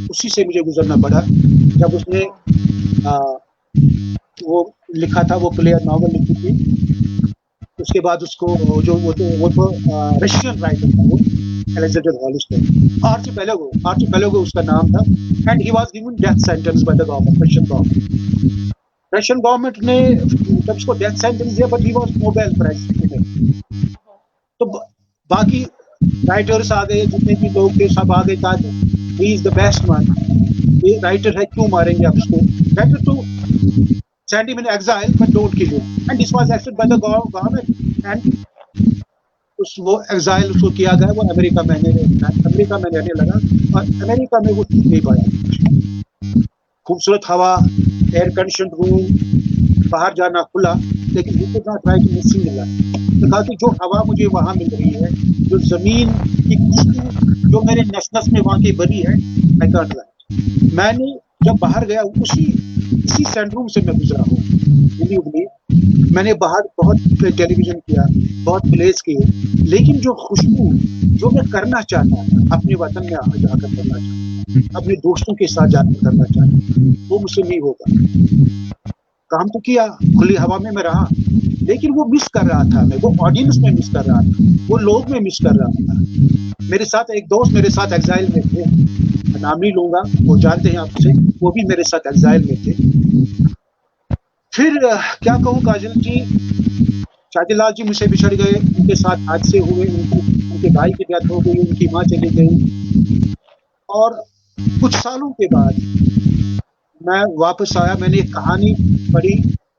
उसी से मुझे गुजरना पड़ा। जब उसने वो लिखा था, वो प्ले नॉवल लिखी थी, उसके बाद उसको वो तो रशियन राइटर था वो अलेक्जेंडर हॉलिस्टन, आर्चिपेलागो उसका नाम था। And he was given death sentence by the government. Russian government ने जब उसको डेथ सेंटेंस दिया, but he was Nobel prize winner. तो बाकी राइटर्स आ गए, जितने भी लोग थे सब आ गए, कहा he is the best one, ये राइटर है, क्यों मारेंगे आप इसको, better to send him in exile but don't kill him. And this was accepted by the government and वो एक्साइल उसको किया गया। वो अमेरिका में रहने लगा और अमेरिका में वो ठीक नहीं पाया। खूबसूरत हवा, एयर कंडीशन रूम, बाहर जाना खुला, लेकिन he could not try to miss life। तो कहा कि जो हवा मुझे वहाँ मिल रही है, जो जमीन की खुशबू जो मेरे नस-नस में वहाँ की बनी है, I can't lie। मैंने जब बाहर गया इसी सेंट्रूम से मैं गुजरा हूँ। मैंने बाहर बहुत टेलीविजन किया, बहुत प्लेस किए, लेकिन जो खुशबू जो मैं करना चाहता था, अपने वतन में जाकर करना चाहता, अपने दोस्तों के साथ जाकर करना चाहता, वो मुझसे नहीं होगा। काम तो किया, खुली हवा में मैं रहा, लेकिन वो मिस कर रहा था मैं, वो ऑडियंस में मिस कर रहा था, वो लोग में मिस कर रहा था। मेरे साथ एक दोस्त मेरे साथ एक्साइल में थे, नाम नहीं लूंगा, वो जानते हैं आपसे, वो भी मेरे साथ एक्साइल में थे। फिर क्या कहूँ काजल जी, शादीलाल जी मुझसे बिछड़ गए, उनके साथ हादसे हुए, उनके भाई की डेथ हो गई, उनकी माँ चली गई। और कुछ सालों के बाद मैं वापस आया, मैंने एक कहानी पढ़ी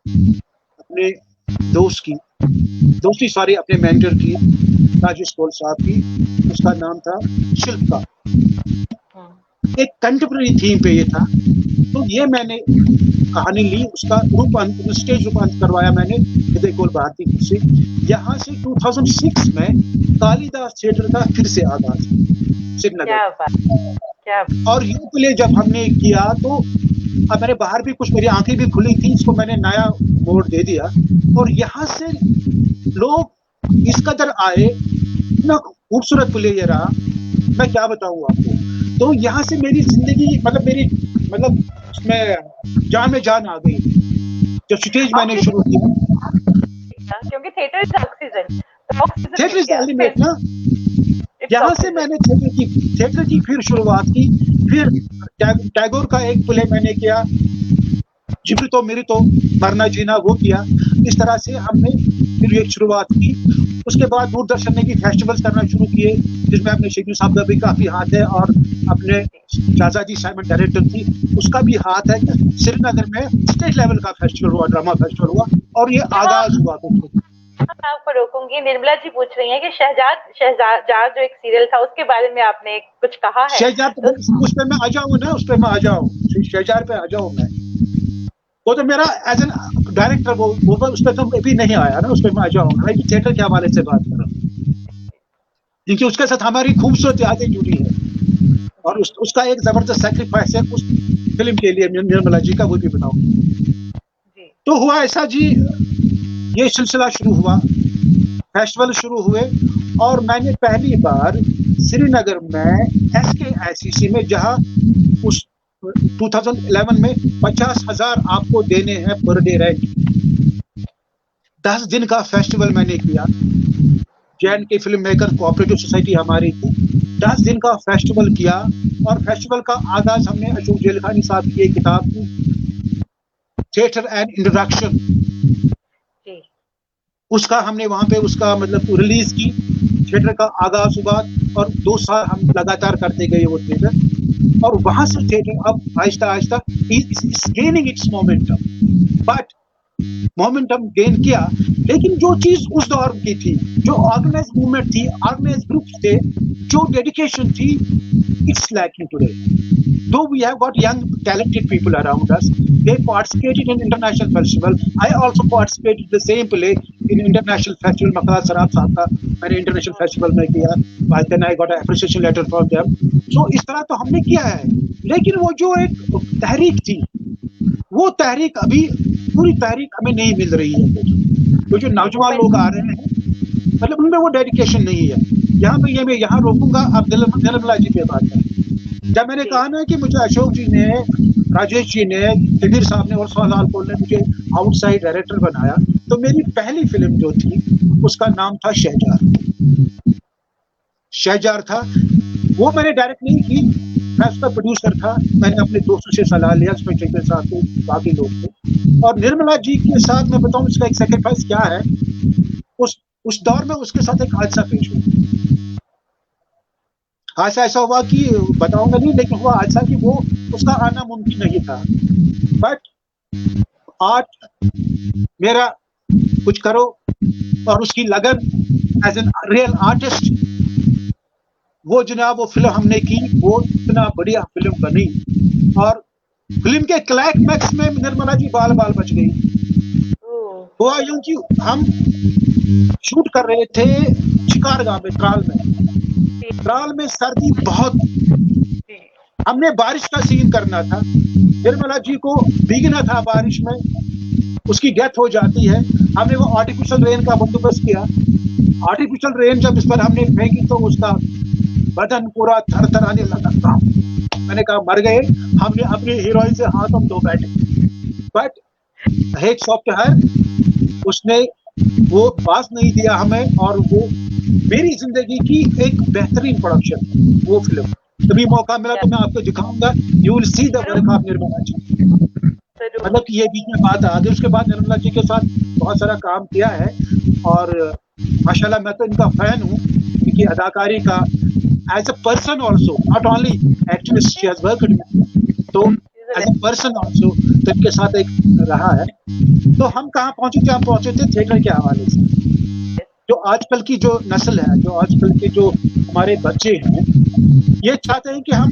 अपने दोस्त की। दोस्ती सारी अपने मेंटर की, राजेश कोल साहब की, उसका नाम था शिल्पकार। एक कंटेम्प्रेरी थीम पे ये था, तो ये मैंने कहानी ली, उसका स्टेज रूपांतर करवाया मैंने हृदय कोल भारती से। यहाँ से 2006 में कालिदास थिएटर का फिर से आगाज श्रीनगर। और ये प्ले जब हमने किया तो अब मैंने बाहर भी कुछ, मेरी आंखें भी खुली थी, इसको मैंने नया मोड़ दे दिया, और यहाँ से लोग इस कदर आए, इतना खूबसूरत प्ले ये रहा, मैं क्या बताऊं आपको। तो यहाँ से मेरी जिंदगी मतलब उसमें जान में जान आ गई जब स्टेज मैंने शुरू किया, क्योंकि theatre is oxygen, theatre is element ना। यहाँ से मैंने थिएटर की फिर शुरुआत की। फिर टैगोर का एक प्ले मैंने किया, जीवितो मृतो मरना जीना, वो किया। इस तरह से हमने फिर ये शुरुआत की। उसके बाद दूरदर्शन ने भी फेस्टिवल्स करना शुरू किए, जिसमें अपने शेखी साहब का भी काफी हाथ है, और अपने शाहजादी साइमन डायरेक्टर थी, उसका भी हाथ है। श्रीनगर में स्टेट लेवल का फेस्टिवल हुआ, ड्रामा फेस्टिवल हुआ, और ये आगाज हुआ। मैं आपको रोकूंगी, निर्मला जी पूछ रही हैं कि शहजाद जो एक सीरियल था उसके बारे में आपने कुछ कहा है? शहजाद उस पे मैं आ जाऊं ना, उस पे मैं आ जाऊं, शहजाद पे आ जाऊं मैं। वो तो मेरा एज एन डायरेक्टर वो उस पर तो अभी नहीं आया ना, उस पर मैं आ जाऊंगा। मैं थिएटर के हवाले से बात कर रहा हूँ, क्योंकि उसके साथ हमारी खूबसूरत यादें जुड़ी है, और उसका एक जबरदस्त सैक्रिफाइस है उस फिल्म के लिए, निर्मला जी का, वो भी बताऊं। तो हुआ ऐसा जी, ये सिलसिला शुरू हुआ, फेस्टिवल शुरू हुए, और मैंने पहली बार श्रीनगर में SKICC में, जहां उस 2011 में 50,000 आपको देने हैं पर डे रेंट, 10 दिन का फेस्टिवल मैंने किया। JNK film maker cooperative society हमारी थी, 10 दिन का फेस्टिवल किया, और फेस्टिवल का आगाज हमने अशोक जेलखानी साहब की एक किताब की, थिएटर एंड इंट्रोडक्शन, उसका हमने वहां पे उसका मतलब रिलीज की। थिएटर का आगाज हुआ, और 2 साल हम लगातार करते गए वो थिएटर, और वहां से थिएटर अब Aahista Aahista gaining it's momentum, but momentum gain किया। लेकिन जो चीज उस दौर की थी, जो ऑर्गेनाइज मूवमेंट थी, ऑर्गेनाइज ग्रुप्स थे, जो डेडिकेशन थी, it's lacking today. Though we have got young talented people around us, they participated in international festival. I also participated in the same play in international festival, Maqaad Sarab साहब का मैंने international festival में किया, but then I got an appreciation letter from them. So इस तरह तो हमने किया है, लेकिन वो जो एक तहरीक थी, वो तहरीक अभी पूरी तहरीक हमें नहीं मिल रही है। तो जो नौजवान लोग आ रहे हैं, मतलब उनमें वो डेडिकेशन नहीं है। यहाँ पे मैं यहाँ रोकूंगा, अब निर्मला जी पे बात करें। जब मैंने कहा ना कि मुझे अशोक जी ने, राजेश जी ने, कबीर साहब ने और सोहनलाल कोल ने मुझे आउटसाइड डायरेक्टर बनाया, तो मेरी पहली फिल्म जो थी उसका नाम था शहजार था। वो मैंने डायरेक्ट नहीं की, मैं उसका प्रोड्यूसर था। मैंने अपने दोस्तों से सलाह लिया, उसमें कबीर साहब थे, बाकी लोग थे, और निर्मला जी के साथ मैं बताऊं इसका एक सैक्रिफाइस क्या है। उस दौर में उसके साथ एक हादसा पेश हुआ। हादसा ऐसा हुआ कि बताऊंगा नहीं, लेकिन हुआ हादसा कि वो उसका आना मुमकिन नहीं था, बट आर्ट मेरा कुछ करो, और उसकी लगन एज एन रियल आर्टिस्ट, वो जनाब वो फिल्म हमने की, वो इतना बढ़िया फिल्म बनी, और फिल्म के क्लाइमैक्स में निर्मला जी बाल बाल बच गई। हुआ यूं कि हम शूट कर रहे थे शिकारगाह में, त्राल में सर्दी बहुत, हमने बारिश का सीन करना था, निर्मला जी को भीगना था बारिश में, उसकी डेथ हो जाती है। हमने वो आर्टिफिशियल रेन का बंदोबस्त किया। आर्टिफिशियल रेन जब इस पर हमने फेंकी तो उसका बदन पूरा थरथराने लगा था। मैंने कहा मर गए, हमने अपनी हीरोइन से हाथ हम धो बैठे, बट हेड सॉफ्टवेयर उसने वो पास नहीं दिया हमें, और वो मेरी जिंदगी की एक बेहतरीन प्रोडक्शन वो फिल्म। कभी मौका मिला तो मैं आपको दिखाऊंगा, you will see the work of Nirmala ji. मतलब कि ये बीच में बात आ गई। उसके बाद निर्मला जी के साथ बहुत सारा काम किया है, और माशाल्लाह मैं तो इनका फैन हूँ, इनकी अदाकारी का, as a person also, not only actress she has worked, तो एज अ पर्सन ऑल्सो तो इनके साथ एक रहा है। तो हम कहाँ पहुंचे थे? हम पहुंचे थे थिएटर के हवाले से। जो आजकल की जो नस्ल है, जो आजकल के जो हमारे बच्चे हैं, ये चाहते हैं कि हम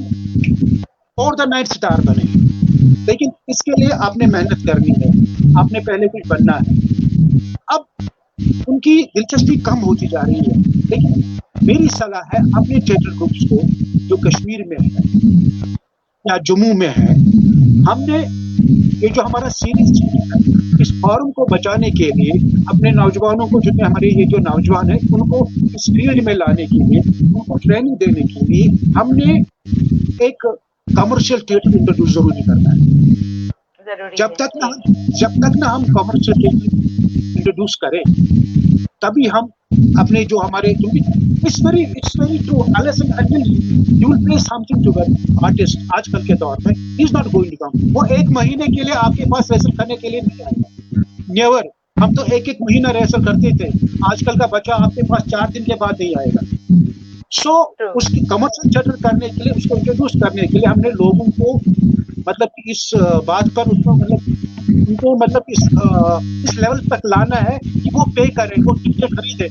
और द नाइट स्टार बने, लेकिन इसके लिए आपने मेहनत करनी है, आपने पहले कुछ बनना है। अब उनकी दिलचस्पी कम होती जा रही है, लेकिन मेरी सलाह है अपने थिएटर ग्रुप्स को जो कश्मीर में है या जम्मू में है, हमने ये जो हमारा सीरीज है, इस फॉर्म को बचाने के लिए अपने नौजवानों को, जितने हमारे ये जो नौजवान हैं, उनको इस फील्ड में लाने के लिए, उनको ट्रेनिंग देने के लिए हमने एक कमर्शियल थिएटर इंट्रोड्यूस जरूरी करना है। जब तक ना हम कमर्शियल थिएटर इंट्रोड्यूस करें, तभी हम अपने जो हमारे, it's very true, unless and until you will pay something to that artist आजकल के दौर में, he is not going to come. वो एक महीने के लिए आपके पास रिहर्सल करने के लिए नहीं आएगा, नेवर। हम तो एक महीना रिहर्सल करते थे, आजकल का बच्चा आपके पास 4 दिन के बाद नहीं आएगा। सो उसकी कमर्शियल थिएटर करने के लिए, उसको इंट्रोड्यूस करने के लिए हमने लोगों को मतलब इस बात पर उनको मतलब इस लेवल तक लाना है कि वो पे करें, वो टिकट खरीदें,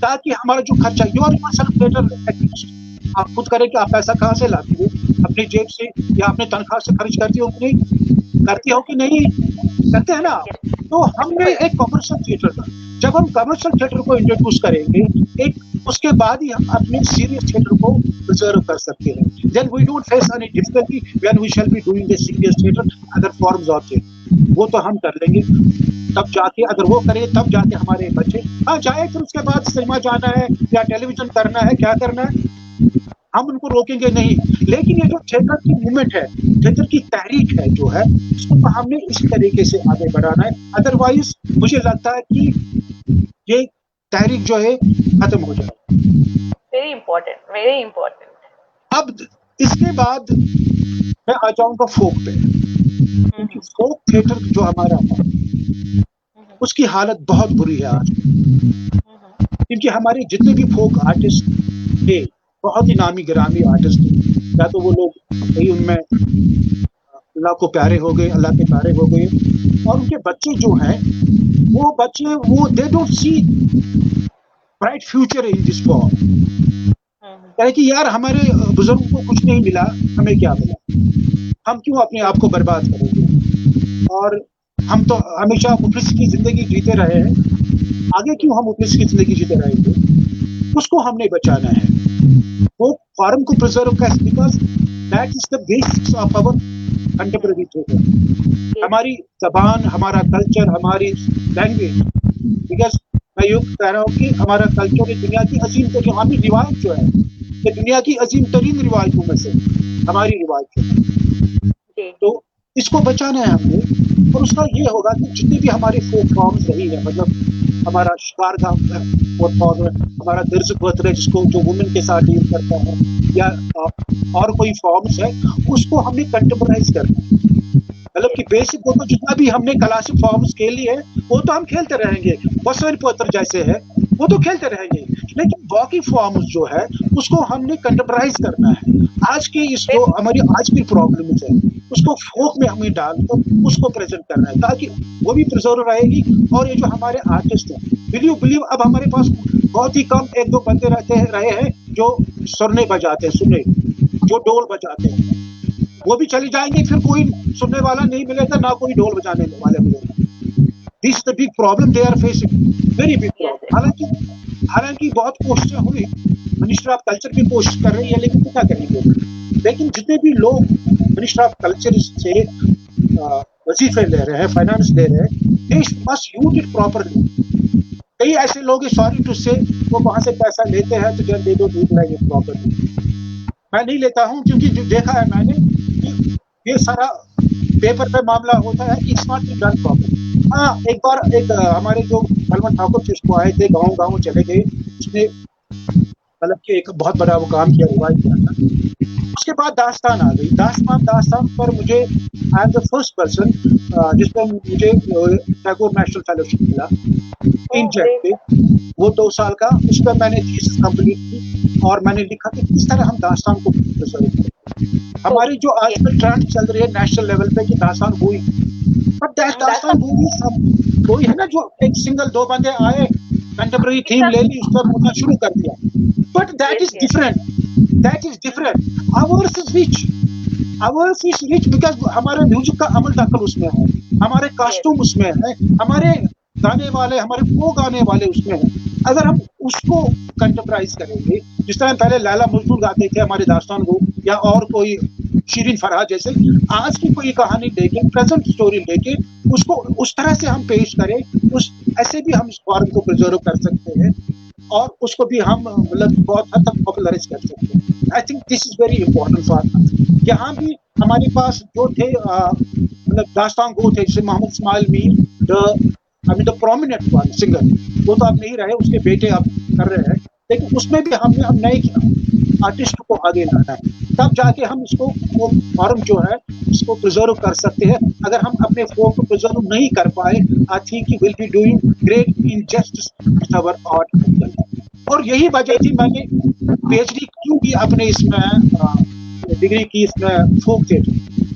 ताकि हमारा जो खर्चा, योर सेल्फ थिएटर आप खुद करें कि आप पैसा कहाँ से लाती हो, अपनी जेब से या अपने तनख्वाह से खर्च करती हो कि नहीं, करती हो कि नहीं, करते हैं ना। तो हमने एक कमर्शियल थिएटर का, जब हम कमर्शियल थिएटर को इंट्रोड्यूस करेंगे, एक उसके बाद ही हम अपने सीरियस थिएटर को प्रिजर्व कर सकते हैं। Then we don't face any difficulty when we shall be doing the serious theatre, other forms of theatre, वो तो हम कर लेंगे। तब जाके अगर वो करें, तब जाके हमारे बच्चे चाहे फिर उसके बाद सिनेमा जाना है या टेलीविजन करना है, क्या करना है, हम उनको रोकेंगे नहीं। लेकिन ये जो थिएटर की मूवमेंट है, थिएटर की तहरीक है जो है, इसको तो हमने इस तरीके से आगे बढ़ाना है, अदरवाइज मुझे लगता है कि ये तहरीक जो है खत्म हो जाए। Very important, very important. अब इसके बाद मैं आ जाऊंगा फोक पे, क्योंकि फोक थिएटर जो हमारा है उसकी हालत बहुत बुरी है आज, क्योंकि हमारे जितने भी फोक आर्टिस्ट थे, बहुत ही नामी गिरामी आर्टिस्ट थे, या तो वो लोग कहीं उनमें अल्लाह को प्यारे हो गए, अल्लाह के प्यारे हो गए, और उनके बच्चे जो हैं, वो बच्चे वो they don't see bright future in this form. कहे कि यार हमारे बुजुर्गों को कुछ नहीं मिला, हमें क्या मिला, हम क्यों अपने आप को बर्बाद करेंगे, और हम तो हमेशा मुफलिस की जिंदगी जीते रहे हैं, आगे क्यों हम मुफलिस की जिंदगी जीते रहेंगे, उसको हमने बचाना है। वो फॉर्म को प्रिजर्व कर, because that is the basics of our contemporary theatre, हमारी जबान, हमारा कल्चर, हमारी लैंग्वेज। बिकॉज मैं यूँ कह रहा हूँ कि हमारा कल्चर दुनिया की अजीम तरीन, हमारी रिवायत जो है, ये दुनिया की अजीम तरीन रिवायतों में से हमारी रिवायत है, तो इसको बचाना है हमने। और उसका ये होगा कि जितने भी हमारे फोक फॉर्म्स रही है, मतलब हमारा शिकार का फॉर्म है, हमारा दर्ज बतरे जिसको जो वुमेन के साथ डील करता है, या और कोई फॉर्म्स है, उसको हमने कंटेम्पराइज करना है। मतलब कि बेसिक वो तो जितना भी हमने क्लासिक फॉर्म्स खेल लिए वो तो हम खेलते रहेंगे, बसवन पोत्र जैसे है वो तो खेलते रहेंगे, लेकिन बाकी फॉर्म्स जो है उसको हमने कंटेम्पराइज करना है। आज के इस जो हमारी आज की प्रॉब्लम है उसको फोक में हमें डालकर उसको प्रेजेंट करना है, ताकि वो भी प्रिजर्व रहेगी। और ये जो हमारे आर्टिस्ट हैं, बिलीव अब हमारे पास बहुत ही कम 1-2 बंदे रहे हैं जो सुरने बजाते हैं, सुरने जो डोल बजाते हैं, वो भी चली जाएंगे, फिर कोई सुनने वाला नहीं मिलेगा, ना कोई ढोल बजाने वाले मिलेगा। This is the big problem they are facing, very big problem. हालांकि बहुत कोशिशें हुई, मिनिस्टर ऑफ कल्चर भी कोशिश कर रही है, लेकिन क्या करेंगे। लेकिन जितने भी लोग मिनिस्टर ऑफ कल्चर से वजीफे ले रहे हैं, फाइनेंस ले रहे हैं, they must use it properly. कई ऐसे लोग, सॉरी टू से, वो वहां से पैसा लेते हैं तो they don't utilise it properly. मैं नहीं लेता हूं, क्योंकि जो देखा है मैंने, ये सारा पेपर पे मामला होता है कि इट्स नॉट डन प्रॉपर्ली। हाँ, एक बार एक हमारे जो बलवंत ठाकुर जिसको आए थे, गाँव चले गए, उसने मतलब कि एक बहुत बड़ा वो काम किया, रिवाइव किया था। उसके बाद दास्तान आ गई। दास्तान पर मुझे I am the first person जिस पर मुझे टैगोर नेशनल फेलोशिप मिला इन जेट पे, वो 2 साल का। उस पर मैंने थीसिस कंप्लीट की और मैंने लिखा कि किस तरह हम दास्तान को प्रिजर्व करें। हमारी जो आजकल ट्रेंड चल रही है नेशनल लेवल पे कि दास्तान हुई, बट दास्तान हुई सब कोई है ना, जो एक सिंगल 2 बंदे आए, कंटेम्प्रेरी थीम ले ली, उस पर बोलना शुरू कर दिया। But that is different, hours is rich because हमारे म्यूजिक का अमल दखल उसमें है, हमारे कॉस्ट्यूम उसमें है, हमारे गाने वाले, हमारे वो गाने वाले उसमें है। अगर हम उसको कंटेम्पराइज करेंगे, जिस तरह पहले लैला मजनू गाते थे हमारे दास्तान को, या और कोई शीरीन फरहाद जैसे, आज की कोई कहानी लेके, प्रेजेंट स्टोरी लेके उसको उस तरह से हम पेश करें, उस ऐसे भी हम इस फॉर्म को प्रिजर्व कर सकते हैं और उसको भी हम मतलब बहुत हद तक पॉपुलराइज कर सकते हैं। I think this is very important for us. यहाँ भी हमारे पास जो थे मतलब दास्तान गो थे, जैसे Mohammad Ismail Mir, the prominent one singer, वो तो अब नहीं रहे, उसके बेटे अब कर रहे हैं, लेकिन उसमें भी हम नए आर्टिस्ट को आगे लाना है, तब जाके हम इसको वो फॉर्म जो है इसको प्रिजर्व कर सकते हैं। अगर हम अपने फोक को प्रिजर्व नहीं कर पाए, I think will be doing great injustice with our art. और यही वजह थी मैंने पीएचडी क्यों की अपने इसमें, डिग्री की इसमें folk theatre,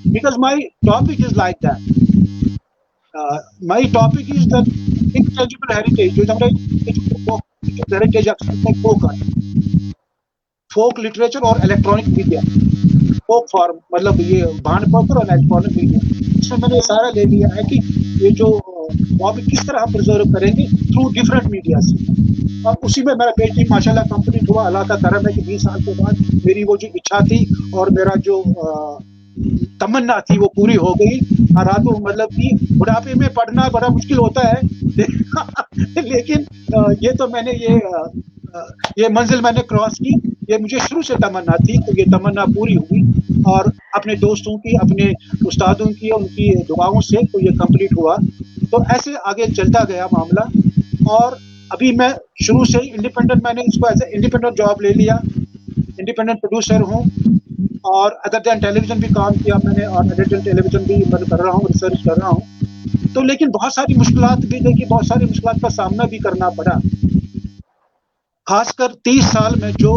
because my topic is like that. My topic is the intangible heritage, जो हमारे हेरिटेज फोक है, फोक लिटरेचर और इलेक्ट्रॉनिक मीडिया, फोक फॉर्म मतलब ये भानपत्र और इलेक्ट्रॉनिक मीडिया, इसमें मैंने सारा ले लिया है कि ये जो टॉपिक किस तरह हम प्रिजर्व करेंगे थ्रू डिफरेंट मीडिया से। और उसी में मेरा पीएचडी माशाल्लाह कंप्लीट हुआ। अल्लाह का करम है कि 20 साल के बाद मेरी वो जो इच्छा थी और मेरा जो तमन्ना थी वो पूरी हो गई। रातों मतलब कि बुढ़ापे में पढ़ना बड़ा मुश्किल होता है लेकिन ये तो मैंने ये मंजिल मैंने क्रॉस की। ये मुझे शुरू से तमन्ना थी, तो ये तमन्ना पूरी हुई और अपने दोस्तों की, अपने उस्तादों की, उनकी दुआओं से तो ये कंप्लीट हुआ। तो ऐसे आगे चलता गया मामला और अभी मैं शुरू से इंडिपेंडेंट, मैंने इसको एज ए इंडिपेंडेंट जॉब ले लिया। इंडिपेंडेंट प्रोड्यूसर हूँ और अदर देन टेलीविजन भी काम किया मैंने और एडिटेड टेलीविजन भी मतलब कर रहा हूँ, रिसर्च कर रहा हूँ। तो लेकिन बहुत सारी मुश्किलात भी देखी, बहुत सारी मुश्किलात का सामना भी करना पड़ा। खासकर 30 साल में जो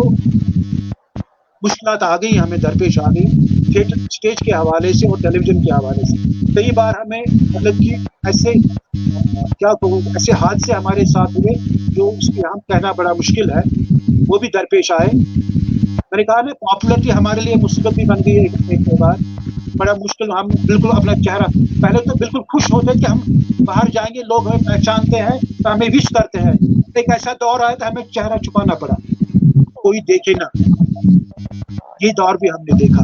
मुश्किलात आ गई, हमें दरपेश आ गई थिएटर स्टेज के हवाले से और टेलीविजन के हवाले से। कई बार हमें मतलब कि ऐसे क्या कहूँ, ऐसे हादसे हमारे साथ हुए जो उसकी हम कहना बड़ा मुश्किल है, वो भी दरपेश आए। मैंने कहा ना, पॉपुलरिटी हमारे लिए मुसीबत भी बन गई है एक बार, बड़ा मुश्किल। हम बिल्कुल अपना चेहरा, पहले तो बिल्कुल खुश होते कि हम बाहर जाएंगे, लोग हमें पहचानते हैं तो हमें विश करते हैं। एक ऐसा दौर आया तो हमें चेहरा छुपाना पड़ा, कोई देखे ना। ये दौर भी हमने देखा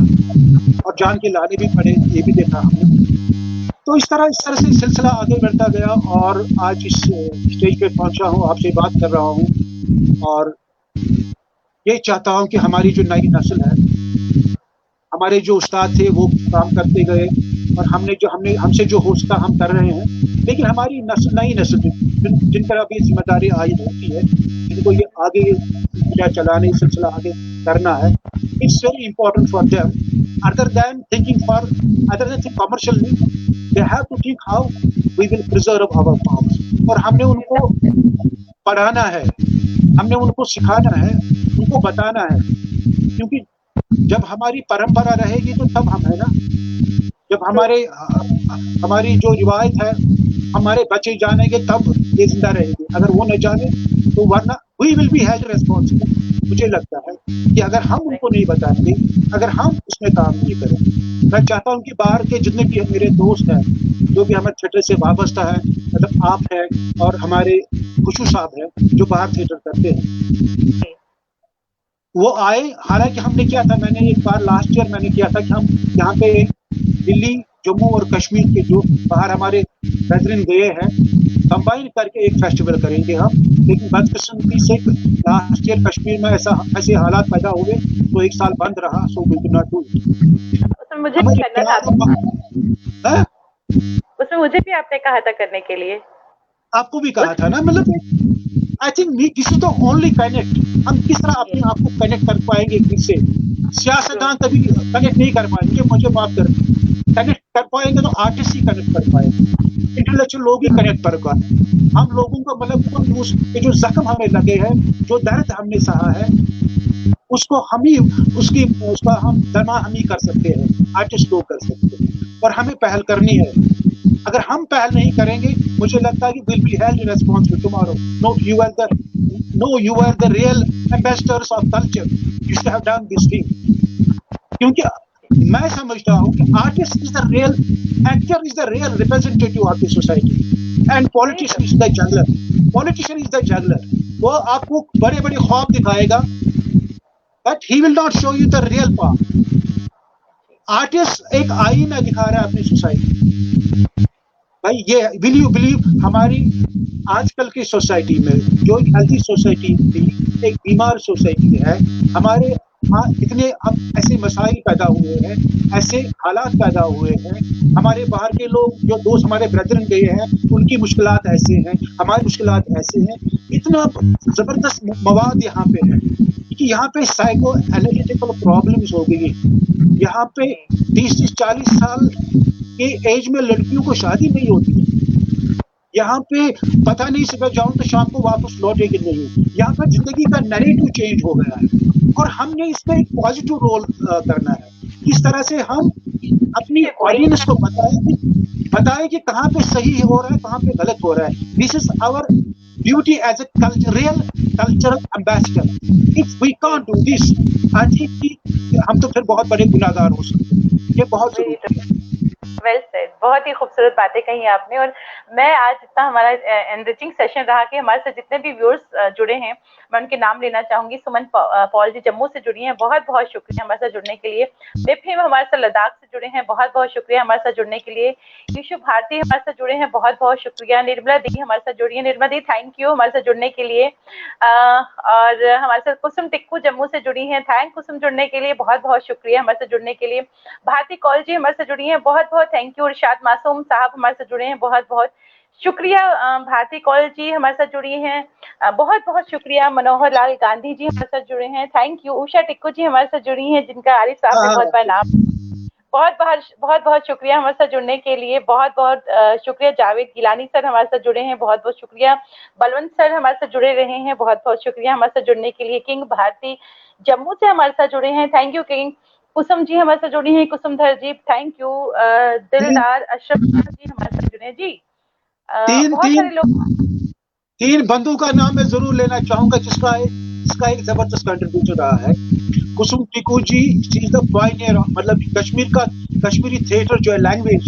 और जान के लाने भी पड़े, ये भी देखा हमने। तो इस तरह से सिलसिला आगे बढ़ता गया और आज इस स्टेज पे पहुंचा हूँ, आपसे बात कर रहा हूँ और ये चाहता हूँ कि हमारी जो नई नस्ल है, हमारे जो उस्ताद थे वो काम करते गए और हमसे जो हो सका हम कर रहे हैं, लेकिन हमारी नई नस्ल जिन पर अभी जिम्मेदारी आई होती है, जिनको ये आगे मीडिया चलाने, सिलसिला आगे करना है, it's very important for them. Other than think commercially, they have to think how we will preserve our forms. और हमने उनको पढ़ाना है, हमने उनको सिखाना है, उनको बताना है, क्योंकि जब हमारी परंपरा रहेगी तो तब हम है ना, जब हमारी जो रिवायत है, हमारे बच्चे जानेंगे तब ये जिंदा रहेगी। अगर वो न जाने तो वरना we will be held responsible. मुझे लगता है कि अगर हम उनको नहीं बताएंगे, अगर हम उसमें काम नहीं करें। मैं चाहता हूँ कि बाहर के जितने भी मेरे दोस्त हैं, जो भी हमारे थिएटर से वाबस्ता है, मतलब आप हैं और हमारे खुशू साहब हैं जो बाहर थिएटर करते हैं, वो आए। हालांकि हमने किया था, मैंने एक बार लास्ट ईयर मैंने किया था कि हम यहाँ पे दिल्ली, जम्मू और कश्मीर के जो बाहर हमारे बेहतरीन गए हैं, कंबाइन करके एक फेस्टिवल करेंगे हम। लेकिन बदकिस्मती से लास्ट ईयर कश्मीर में ऐसे हालात पैदा हुए तो एक साल बंद रहा। So we could not do it. उसमें मुझे भी आपने कहा था करने के लिए। आपको भी कहा था ना, मतलब I think this is the only connect. हम किस तरह अपने आप को कनेक्ट कर पाएंगे किससे? सियासतदान कभी कनेक्ट नहीं कर पाएंगे, मुझे माफ कर, कनेक्ट कर पाएंगे तो आर्टिस्ट ही कनेक्ट कर पाएंगे, इंटेलेक्चुअल लोग ही कनेक्ट कर पाएंगे। हम लोगों को मतलब ये जो जख्म हमें लगे हैं, जो दर्द हमने सहा है, उसको हम ही उसका हम दरमा हम ही कर सकते हैं, आर्टिस्ट लोग कर सकते हैं, और हमें पहल करनी है। अगर हम पहल नहीं करेंगे, मुझे लगता है कि will be held responsible tomorrow. No you are the real ambassadors of culture, you should have done this thing. क्योंकि मैं समझता हूँ कि artist is the real actor, is the real representative of the society, and politician is the juggler. वो आपको बड़े बड़े ख्वाब दिखाएगा, but he will not show you the real path. Artist एक आईना दिखा रहा है अपनी सोसाइटी। भाई ये विल यू बिलीव, हमारी आजकल की सोसाइटी में जो एक हेल्थी सोसाइटी थी, एक बीमार सोसाइटी है। हमारे इतने अब ऐसे मसाइल पैदा हुए हैं, ऐसे हालात पैदा हुए हैं। हमारे बाहर के लोग जो दोस्त हमारे ब्रदरन गए हैं, उनकी मुश्किलात ऐसे हैं, हमारी मुश्किलात ऐसे हैं। इतना जबरदस्त मवाद यहाँ पे है कि यहाँ पे साइको एनालिटिकल प्रॉब्लम्स हो गई है। यहाँ पे 30-40 साल के एज में लड़कियों को शादी नहीं होती है। यहाँ पे पता नहीं सुबह जाऊं तो शाम को वापस लौटे कि नहीं। यहाँ पर जिंदगी का नैरेटिव चेंज हो गया है, और हमने इसमें एक पॉजिटिव रोल करना है। किस तरह से हम अपनी ऑडियंस को बताएं कि कहाँ पे सही हो रहा है, कहाँ पे गलत हो रहा है। This is our duty as a real cultural ambassador. If we can't do this, I think कि हम तो फिर बहुत बड़े गुनाहगार हो सकते हैं। ये बहुत जरूरी है। वेल सेड, बहुत ही खूबसूरत बातें कही आपने। और मैं आज इतना हमारा एनरिचिंग सेशन रहा कि हमारे साथ जितने भी व्यूअर्स जुड़े हैं, मैं उनके नाम लेना चाहूंगी। सुमन पॉल जी जम्मू से जुड़ी हैं, बहुत बहुत शुक्रिया हमारे साथ जुड़ने के लिए। बिपिन हमारे साथ लद्दाख से जुड़े हैं, बहुत बहुत शुक्रिया हमारे साथ जुड़ने के लिए। यूशु भारती हमारे साथ जुड़े हैं, बहुत बहुत शुक्रिया। निर्मला दी हमारे साथ जुड़ी है, निर्मला दी थैंक यू हमारे साथ जुड़ने के लिए। और हमारे साथ कुसुम टिक्कू जम्मू से जुड़ी हैं, थैंक कुसुम जुड़ने के लिए, बहुत बहुत शुक्रिया हमारे साथ जुड़ने के लिए। भारती कौल जी हमारे साथ जुड़ी हैं, बहुत बहुत थैंक यू। इरशाद मासूम साहब हमारे साथ जुड़े हैं, बहुत बहुत शुक्रिया। भारती कौल जी हमारे साथ जुड़ी हैं, बहुत बहुत शुक्रिया। मनोहर लाल गांधी जी हमारे साथ जुड़े हैं, थैंक यू। उषा टिक्कू जी हमारे साथ जुड़ी हैं, जिनका आरिफ साहब ने बहुत बार नाम, बहुत बहुत शुक्रिया हमारे साथ जुड़ने के लिए। बहुत बहुत शुक्रिया। जावेद गिलानी सर हमारे साथ जुड़े हैं, बहुत बहुत शुक्रिया। बलवंत सर हमारे साथ जुड़े रहे हैं, बहुत बहुत शुक्रिया हमारे साथ जुड़ने के लिए। किंग भारती जम्मू से हमारे साथ जुड़े हैं, thank you king. Kusum ji हमारे साथ जुड़ी हैं, कुसुमधर जी थैंक यू। दिलदार अशरफ जी हमारे साथ जुड़े हैं जी। बहुत सारे लोग, तीन बंधु का नाम मैं जरूर लेना चाहूंगा जिसका एक जबरदस्त कंट्रीब्यूशन रहा है। कुसुम टिक्कू जी, शी इज द पायनियर, मतलब कश्मीरी थिएटर जो है लैंग्वेज,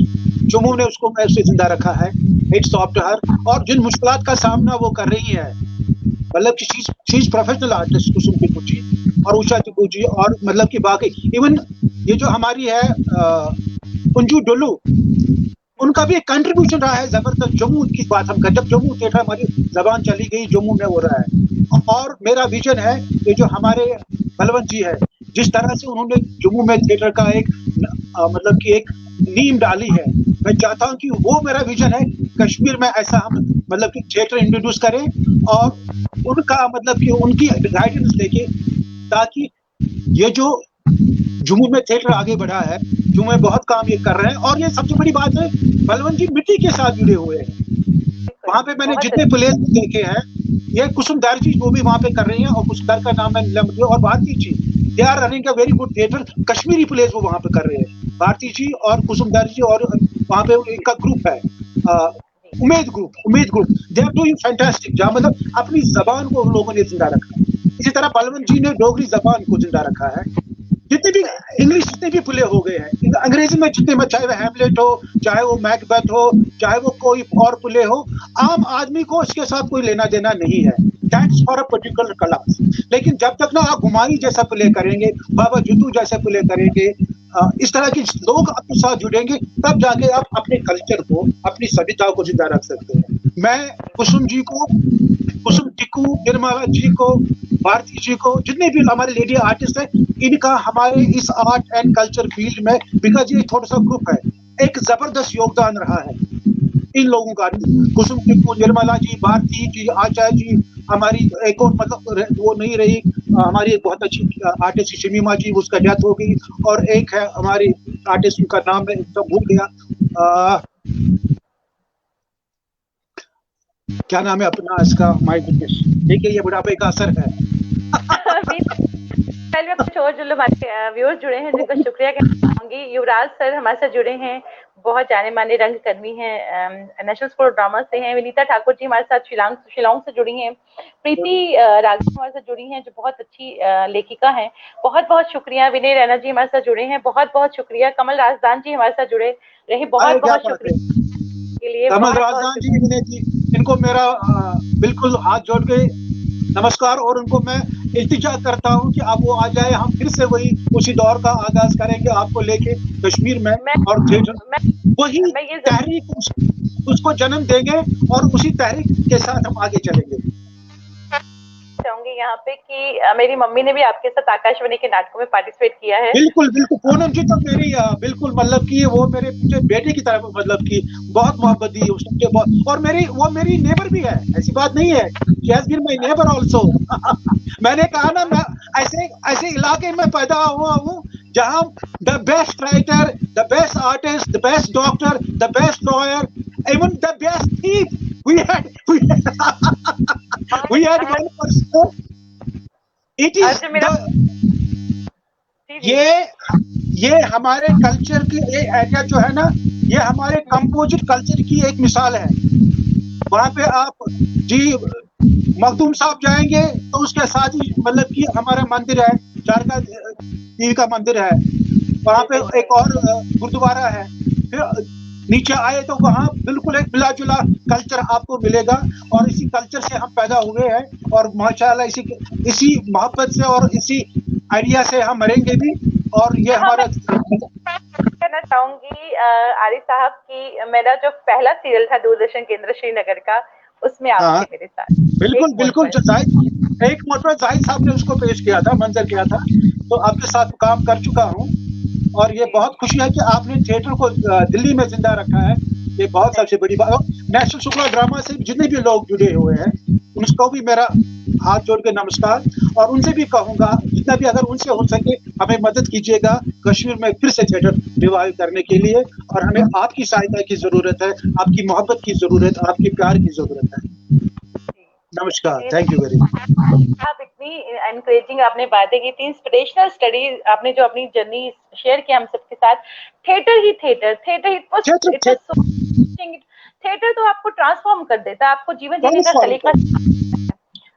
जम्मू ने उसको ऐसे जिंदा रखा है। इट्स ऑफ हर, और जिन मुश्किलात का सामना वो कर रही है, मतलब कि शी इज प्रोफेशनल आर्टिस्ट कुसुम टिक्कू जी और उषा टिक्कू जी, और मतलब कि बाकी इवन ये जो हमारी है अंजू डोलू, उनका भी एक कंट्रीब्यूशन रहा है जबरदस्त। जम्मू की बात हम जब जम्मू थिएटर हमारी जबान चली गई, जम्मू में हो रहा है। और मेरा विजन है ये जो हमारे बलवंत जी है, जिस तरह से उन्होंने जम्मू में थिएटर का एक मतलब कि एक नींव डाली है, मैं चाहता हूं कि वो मेरा विजन है, कश्मीर में ऐसा हम मतलब कि थिएटर इंट्रोड्यूस करें और उनका मतलब कि उनकी गाइडेंस लेके, ताकि ये जो जम्मू में थिएटर आगे बढ़ा है, जम्मू में बहुत काम ये कर रहे हैं। और ये सबसे बड़ी बात है, बलवंत जी मिट्टी के साथ जुड़े हुए हैं। वहां पे मैंने जितने प्लेस देखे हैं, ये कुसुमदार जी वो भी वहां पे कर रही हैं, और कुसुमदार का नाम है और Bharati ji, they are running a very good theatre, Kashmiri place वो वहां पे कर रहे हैं, भारती जी और कुसुमदार जी। और वहां पे इनका ग्रुप है Ummeed group, they are doing fantastic, जहां मतलब अपनी जबान को उन लोगों ने जिंदा रखा है। इसी तरह बलवंत जी ने डोगरी जबान को जिंदा रखा है। जितने भी इंग्लिश जितने भी प्ले हो गए हैं, अंग्रेजी में जितने में, चाहे वो हैमलेट हो, चाहे वो मैकबेथ हो, चाहे वो कोई और प्ले हो, आम आदमी को इसके साथ कोई लेना देना नहीं है। That's for a particular class. लेकिन जब तक ना आप गुमारी जैसा प्ले करेंगे, बाबा जुद्दू जैसा प्ले करेंगे, इस तरह के लोग आपके साथ जुड़ेंगे, तब जाके आप अपने कल्चर को, अपनी सभ्यता को जिंदा रख सकते हैं। मैं कुसुम टिक्कू, निर्मला जी को, भारती जी को, जितने भी हमारे लेडी आर्टिस्ट हैं, इनका हमारे इस आर्ट एंड कल्चर फील्ड में, बिकॉज ये थोड़ा सा ग्रुप है, एक जबरदस्त योगदान रहा है इन लोगों का। कुसुम टिक्कू, निर्मला जी, भारती जी, आचार्य जी, हमारी एक और मतलब वो नहीं रही, हमारी एक बहुत अच्छी आर्टिस्ट शमीमा जी, उसका डेथ हो गई। और एक है हमारी आर्टिस्ट, उनका नाम मैं एकदम भूल गया, क्या नाम है अपना इसका, माय गुडनेस, ठीक है, ये बुढ़ापे का असर है। पहले मैं कुछ और जो लोग हमारे व्यूअर्स जुड़े हैं जिनको शुक्रिया कहना चाहूंगी। युवराज सर हमारे साथ जुड़े हैं, बहुत जाने माने रंगकर्मी हैं, नेशनल स्कूल ऑफ ड्रामा से हैं। विनीता ठाकुर जी हमारे साथ शिलांग से जुड़ी हैं। प्रीति राघव हमारे साथ जुड़ी हैं जो बहुत अच्छी लेखिका हैं, बहुत बहुत शुक्रिया। विनय रैना जी हमारे साथ जुड़े हैं, बहुत बहुत शुक्रिया। कमल राजदान जी हमारे साथ जुड़े रहे, बहुत बहुत शुक्रिया के लिए। कमल राजदान जी, विनय जी, इनको मेरा बिल्कुल हाथ जोड़ के नमस्कार, और उनको मैं इल्तिजा करता हूं कि आप वो आ जाए, हम फिर से वही उसी दौर का आगाज करेंगे आपको लेके कश्मीर में, और वही तहरीक उसको जन्म देंगे और उसी तहरीक के साथ हम आगे चलेंगे। चाहूंगी यहाँ पे कि मेरी मम्मी ने भी आपके साथ आकाशवाणी के नाटकों में पार्टिसिपेट किया है। बिल्कुल बिल्कुल, पूनम जी तो मेरी बिल्कुल मतलब कि वो मेरे बेटे की तरह मतलब कि बहुत मोहब्बत दी उसके बहुत, और वो मेरी नेबर भी है, ऐसी बात नहीं है। She has been my neighbour also. मैंने कहा ना, मैं ऐसे इलाके में पैदा हुआ हूँ जहाँ the best writer, the best artist, the best doctor, the best lawyer, even the best thief we had one person. It is ये हमारे कल्चर की एरिया जो है ना, ये हमारे कंपोजिट कल्चर की एक मिसाल है। वहाँ पे आप जी मखदूम साहब जाएंगे तो उसके साथ ही मतलब कि हमारा मंदिर है, शारदा देवी का मंदिर है, वहाँ पे एक और गुरुद्वारा है। फिर नीचे आए तो वहाँ बिल्कुल एक मिला जुला कल्चर आपको मिलेगा, और इसी कल्चर से हम पैदा हुए हैं, और माशाल्लाह इसी मोहब्बत से और इसी आइडिया से हम मरेंगे भी। और ये हमारा कहना चाहूंगी आरिफ साहब की, मेरा जो पहला सीरियल था दूरदर्शन केंद्र श्रीनगर का, उसमें आप थे मेरे साथ। बिल्कुल बिल्कुल, एक मोड पर जाहिद साहब ने उसको पेश किया था, मंजर किया था, तो आपके साथ काम कर चुका हूँ, और ये बहुत खुशी है कि आपने थिएटर को दिल्ली में जिंदा रखा है। ये बहुत सबसे बड़ी बात। नेशनल स्कूल ड्रामा से जितने भी लोग जुड़े हुए हैं उनको भी मेरा हाथ जोड़ के नमस्कार, और उनसे भी कहूंगा जितना भी अगर उनसे हो सके हमें मदद कीजिएगा कश्मीर में फिर से थिएटर रिवाइव करने के लिए, और हमें आपकी सहायता की जरूरत है, आपकी मोहब्बत की जरूरत है, आपके प्यार की जरूरत है। नमस्कार, थैंक यू वेरी मच। आप इतनी एनकरेजिंग आपने बातें की थी, इंस्पिरेशनल स्टडीज आपने जो अपनी जर्नी शेयर किया हम सबके साथ। थिएटर तो आपको ट्रांसफॉर्म कर देता है, आपको जीवन जीने का सलीका।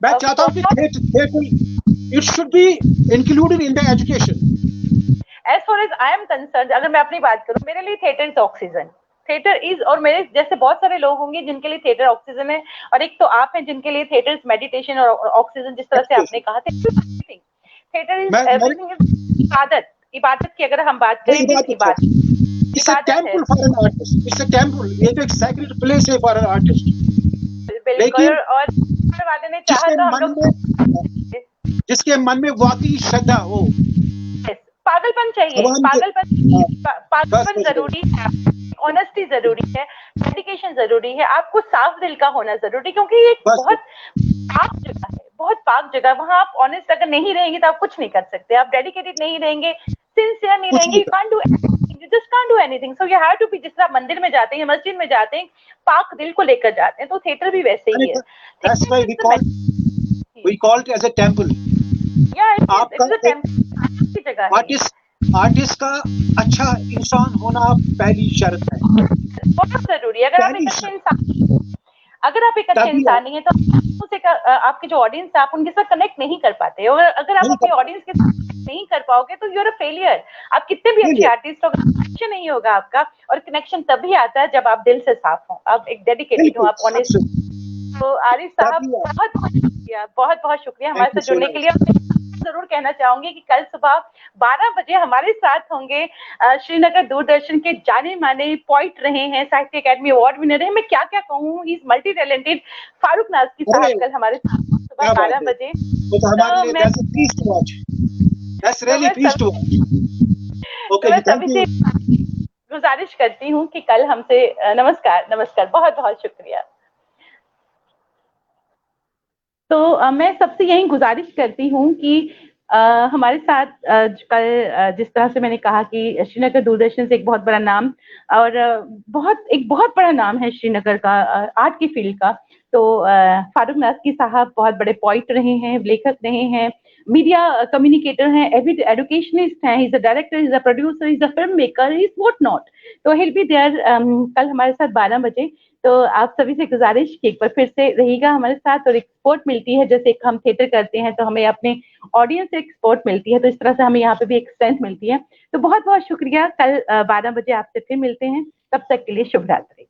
मैं चाहता हूँ कि theatre it should be included in the education. As far as I am concerned, अगर मैं अपनी बात करूँ, मेरे लिए theatre is oxygen. Theatre is, और मेरे जैसे बहुत सारे लोग होंगे जिनके लिए थिएटर ऑक्सीजन है, और एक तो आप हैं जिनके लिए थिएटर इज मेडिटेशन और ऑक्सीजन, जिस तरह से आपने कहा था। थिएटर इज एवरीथिंग, इज इबादत। इबादत की अगर हम बात करें, इबादत it's a temple for an artist, it's a temple, ये तो एक सैक्रेड प्लेस है फॉर एन आर्टिस्ट। बिल्कुल, और वाले ने चाहा तो हम लोग, जिसके मन में वाकई श्रद्धा हो। पागलपन चाहिए, पागलपन जरूरी है, ऑनेस्टी जरूरी है, डेडिकेशन जरूरी है, आपको साफ दिल का होना जरूरी, क्योंकि ये बहुत पाक जगह है, बहुत पाक जगह। वहाँ आप ऑनेस्ट अगर नहीं रहेंगे तो आप कुछ नहीं कर सकते, आप डेडिकेटेड नहीं रहेंगे, सिंसियर नहीं रहेंगे, you just can't do anything. So you have to be, जिस तरह मंदिर में जाते हैं, मस्जिद में जाते हैं, पाक दिल को लेकर जाते हैं, तो थिएटर भी वैसे ही है। That's why we call it as a temple. Yeah, it is a temple की जगह है। आर्टिस्ट का अच्छा इंसान होना पहली शर्त है, बहुत जरूरी है। अगर आप एक अच्छे इंसान नहीं है तो आपके जो ऑडियंस है आप उनके साथ कनेक्ट नहीं कर पाते, और अगर आप अपने ऑडियंस के साथ नहीं कर पाओगे तो यू आर अ फेलियर। आप कितने भी अच्छे आर्टिस्ट हो, कनेक्शन नहीं होगा आपका, और कनेक्शन तभी आता है जब आप दिल से साफ हो, आप एक डेडिकेटेड हो, आप ऑनेस्ट। तो आरिफ साहब बहुत बहुत शुक्रिया हमारे साथ जुड़ने के लिए। जरूर कहना चाहूंगी कि कल सुबह 12 बजे हमारे साथ होंगे श्रीनगर दूरदर्शन के जाने माने पोइट रहे हैं, साहित्य अकादमी अवार्ड विनर है, मैं क्या क्या कहूँ, he is multi talented, Farooq Nazki साहब कल हमारे साथ सुबह 12 बजे। मैं सभी से गुजारिश करती हूँ कि कल हमसे नमस्कार, बहुत बहुत शुक्रिया। तो मैं सबसे यही गुजारिश करती हूँ कि हमारे साथ कल जिस तरह से मैंने कहा कि श्रीनगर दूरदर्शन से एक बहुत बड़ा नाम और एक बहुत बड़ा नाम है श्रीनगर का आर्ट की फील्ड का। तो फारूक नाज़की साहब बहुत बड़े पोइट रहे हैं, लेखक रहे हैं, मीडिया कम्युनिकेटर हैं, एजुकेशनिस्ट हैं, he is a director, he is a producer, he is a film maker, he is what not. तो ही विल बी देयर कल हमारे साथ 12 बजे। तो आप सभी से गुजारिश कि एक बार फिर से रहिएगा हमारे साथ, और एक सपोर्ट मिलती है, जैसे एक हम थिएटर करते हैं तो हमें अपने ऑडियंस से एक सपोर्ट मिलती है, तो इस तरह से हमें यहाँ पे भी एक स्ट्रेंथ मिलती है। तो बहुत बहुत शुक्रिया, कल 12 बजे आपसे फिर मिलते हैं, तब तक के लिए शुभ रात्रि।